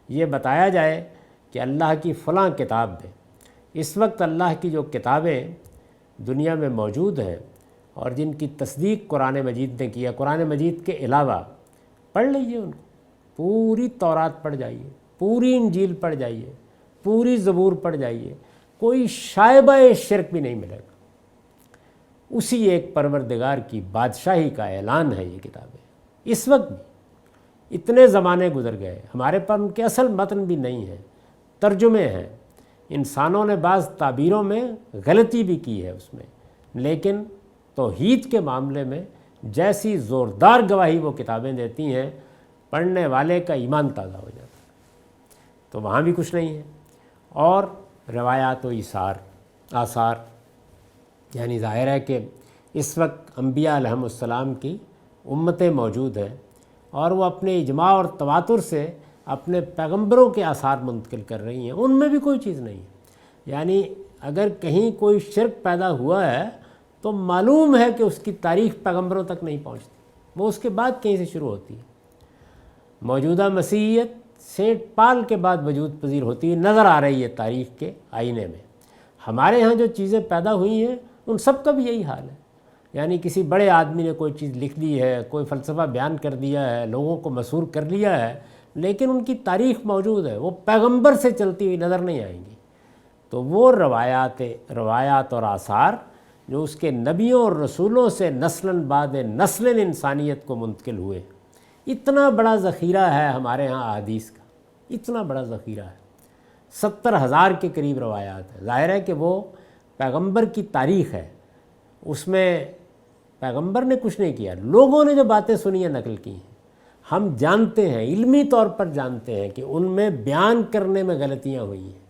Speaker 1: یہ بتایا جائے کہ اللہ کی فلاں کتاب ہے۔ اس وقت اللہ کی جو کتابیں دنیا میں موجود ہیں اور جن کی تصدیق قرآن مجید نے کیا، قرآن مجید کے علاوہ پڑھ لیجئے ان کو، پوری تورات پڑھ جائیے، پوری انجیل پڑھ جائیے، پوری زبور پڑھ جائیے، کوئی شائبہ شرک بھی نہیں ملے گا۔ اسی ایک پروردگار کی بادشاہی کا اعلان ہے یہ کتابیں۔ اس وقت بھی اتنے زمانے گزر گئے، ہمارے پاس ان کے اصل متن بھی نہیں ہیں، ترجمے ہیں، انسانوں نے بعض تعبیروں میں غلطی بھی کی ہے اس میں، لیکن توحید کے معاملے میں جیسی زوردار گواہی وہ کتابیں دیتی ہیں، پڑھنے والے کا ایمان تازہ ہو جاتا ہے۔ تو وہاں بھی کچھ نہیں ہے۔ اور روایات و آثار، یعنی ظاہر ہے کہ اس وقت انبیاء علیہم السلام کی امتیں موجود ہیں، اور وہ اپنے اجماع اور تواتر سے اپنے پیغمبروں کے آثار منتقل کر رہی ہیں، ان میں بھی کوئی چیز نہیں ہے۔ یعنی اگر کہیں کوئی شرک پیدا ہوا ہے تو معلوم ہے کہ اس کی تاریخ پیغمبروں تک نہیں پہنچتی، وہ اس کے بعد کہیں سے شروع ہوتی ہے۔ موجودہ مسیحیت سینٹ پال کے بعد وجود پذیر ہوتی ہے، نظر آ رہی ہے تاریخ کے آئینے میں۔ ہمارے ہاں جو چیزیں پیدا ہوئی ہیں ان سب کا بھی یہی حال ہے، یعنی کسی بڑے آدمی نے کوئی چیز لکھ دی ہے، کوئی فلسفہ بیان کر دیا ہے، لوگوں کو مسحور کر لیا ہے، لیکن ان کی تاریخ موجود ہے، وہ پیغمبر سے چلتی ہوئی نظر نہیں آئیں گی۔ تو وہ روایات اور آثار جو اس کے نبیوں اور رسولوں سے نسلاً بعد نسلاً انسانیت کو منتقل ہوئے، اتنا بڑا ذخیرہ ہے ہمارے ہاں احادیث کا، اتنا بڑا ذخیرہ ہے، 70,000 کے قریب روایات ہیں۔ ظاہر ہے کہ وہ پیغمبر کی تاریخ ہے، اس میں پیغمبر نے کچھ نہیں کیا، لوگوں نے جو باتیں سنی ہیں نقل کی ہیں۔ ہم جانتے ہیں، علمی طور پر جانتے ہیں کہ ان میں بیان کرنے میں غلطیاں ہوئی ہیں۔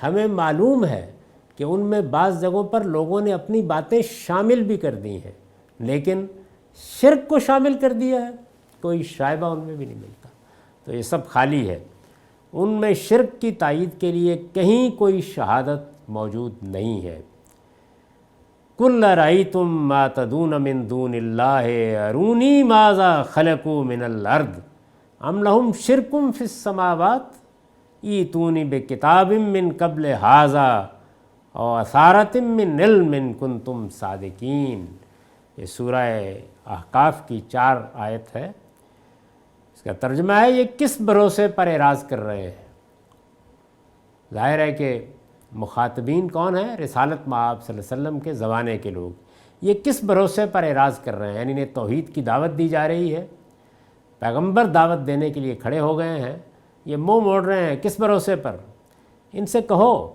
Speaker 1: ہمیں معلوم ہے کہ ان میں بعض جگہوں پر لوگوں نے اپنی باتیں شامل بھی کر دی ہیں، لیکن شرک کو شامل کر دیا ہے، کوئی شائبہ ان میں بھی نہیں ملتا۔ تو یہ سب خالی ہے، ان میں شرک کی تائید کے لیے کہیں کوئی شہادت موجود نہیں ہے۔ قُلْ أَرَأَيْتُم مَّا تَدْعُونَ مِن دُونِ اللَّهِ أَرُونِي مَاذَا خَلَقُوا مِنَ الْأَرْضِ أَمْ لَهُمْ شِرْكٌ فِي السَّمَاوَاتِ ائْتُونِي بِكِتَابٍ مِّن قَبْلِ هَٰذَا أَوْ أَثَارَةٍ مِّنْ عِلْمٍ إِن كُنتُمْ صَادِقِينَ۔ یہ سورہ احقاف کی 4 آیت ہے۔ اس کا ترجمہ ہے یہ کس بھروسے پر اعراض کر رہے ہیں۔ ظاہر ہے کہ مخاطبین کون ہیں؟ رسالت مآب صلی اللہ علیہ وسلم کے زمانے کے لوگ۔ یہ کس بھروسے پر اعراض کر رہے ہیں؟ یعنی انہیں توحید کی دعوت دی جا رہی ہے، پیغمبر دعوت دینے کے لیے کھڑے ہو گئے ہیں، یہ منہ موڑ رہے ہیں، کس بھروسے پر؟ ان سے کہو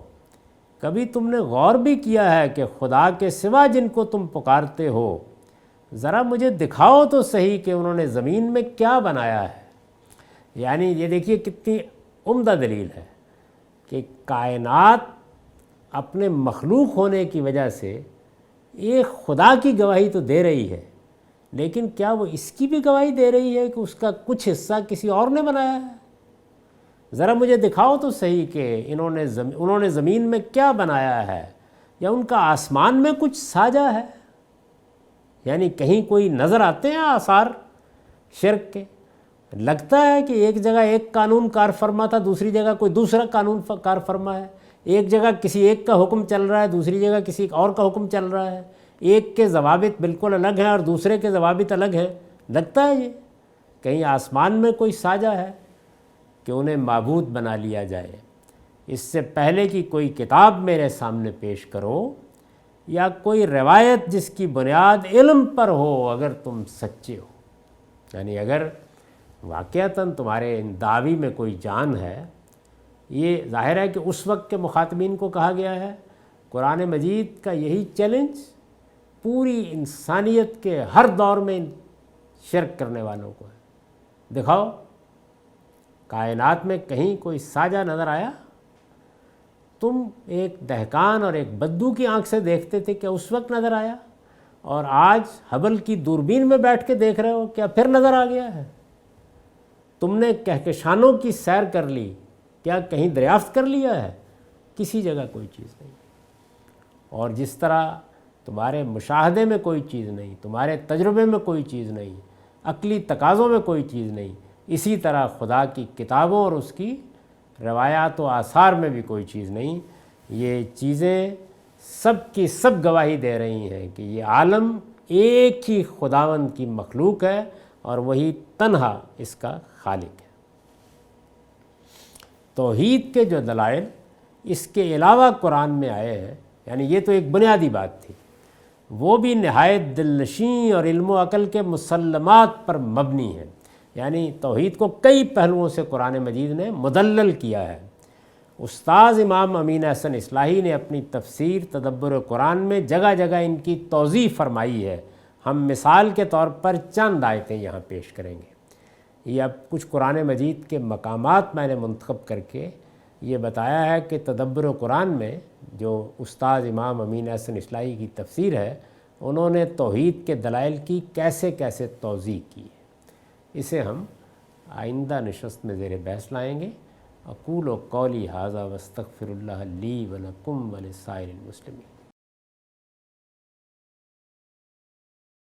Speaker 1: کبھی تم نے غور بھی کیا ہے کہ خدا کے سوا جن کو تم پکارتے ہو، ذرا مجھے دکھاؤ تو صحیح کہ انہوں نے زمین میں کیا بنایا ہے۔ یعنی یہ دیکھیے کتنی عمدہ دلیل ہے کہ کائنات اپنے مخلوق ہونے کی وجہ سے ایک خدا کی گواہی تو دے رہی ہے، لیکن کیا وہ اس کی بھی گواہی دے رہی ہے کہ اس کا کچھ حصہ کسی اور نے بنایا ہے؟ ذرا مجھے دکھاؤ تو صحیح کہ انہوں نے زمین میں کیا بنایا ہے، یا ان کا آسمان میں کچھ ساجا ہے۔ یعنی کہیں کوئی نظر آتے ہیں آثار شرک کے؟ لگتا ہے کہ ایک جگہ ایک قانون کار فرما تھا، دوسری جگہ کوئی دوسرا قانون کار فرما ہے، ایک جگہ کسی ایک کا حکم چل رہا ہے، دوسری جگہ کسی اور کا حکم چل رہا ہے، ایک کے ضوابط بالکل الگ ہیں اور دوسرے کے ضوابط الگ ہیں۔ لگتا ہے یہ کہیں آسمان میں کوئی ساجا ہے کہ انہیں معبود بنا لیا جائے۔ اس سے پہلے کہ کوئی کتاب میرے سامنے پیش کرو یا کوئی روایت جس کی بنیاد علم پر ہو، اگر تم سچے ہو، یعنی اگر واقعتاً تمہارے ان دعوی میں کوئی جان ہے۔ یہ ظاہر ہے کہ اس وقت کے مخاطبین کو کہا گیا ہے، قرآن مجید کا یہی چیلنج پوری انسانیت کے ہر دور میں شرک کرنے والوں کو ہے۔ دکھاؤ کائنات میں کہیں کوئی سانجہ نظر آیا؟ تم ایک دہقان اور ایک بدو کی آنکھ سے دیکھتے تھے، کیا اس وقت نظر آیا؟ اور آج ہبل کی دوربین میں بیٹھ کے دیکھ رہے ہو، کیا پھر نظر آ گیا ہے؟ تم نے کہکشانوں کی سیر کر لی، کیا کہیں دریافت کر لیا ہے؟ کسی جگہ کوئی چیز نہیں۔ اور جس طرح تمہارے مشاہدے میں کوئی چیز نہیں، تمہارے تجربے میں کوئی چیز نہیں، عقلی تقاضوں میں کوئی چیز نہیں، اسی طرح خدا کی کتابوں اور اس کی روایات و آثار میں بھی کوئی چیز نہیں۔ یہ چیزیں سب کی سب گواہی دے رہی ہیں کہ یہ عالم ایک ہی خداوند کی مخلوق ہے اور وہی تنہا اس کا خالق ہے۔ توحید کے جو دلائل اس کے علاوہ قرآن میں آئے ہیں، یعنی یہ تو ایک بنیادی بات تھی، وہ بھی نہایت دلنشیں اور علم و عقل کے مسلمات پر مبنی ہیں۔ یعنی توحید کو کئی پہلوؤں سے قرآن مجید نے مدلل کیا ہے۔ استاذ امام امین احسن اصلاحی نے اپنی تفسیر تدبر قرآن میں جگہ جگہ ان کی توضیح فرمائی ہے۔ ہم مثال کے طور پر چند آیتیں یہاں پیش کریں گے۔ یہ اب کچھ قرآن مجید کے مقامات میں نے منتخب کر کے یہ بتایا ہے کہ تدبر قرآن میں جو استاذ امام امین احسن اصلاحی کی تفسیر ہے، انہوں نے توحید کے دلائل کی کیسے کیسے توضیح کی ہے۔ اسے ہم آئندہ نشست میں زیر بحث لائیں گے۔ اقول قولی ھذا واستغفر اللہ لی ولکم ولسائر المسلمین۔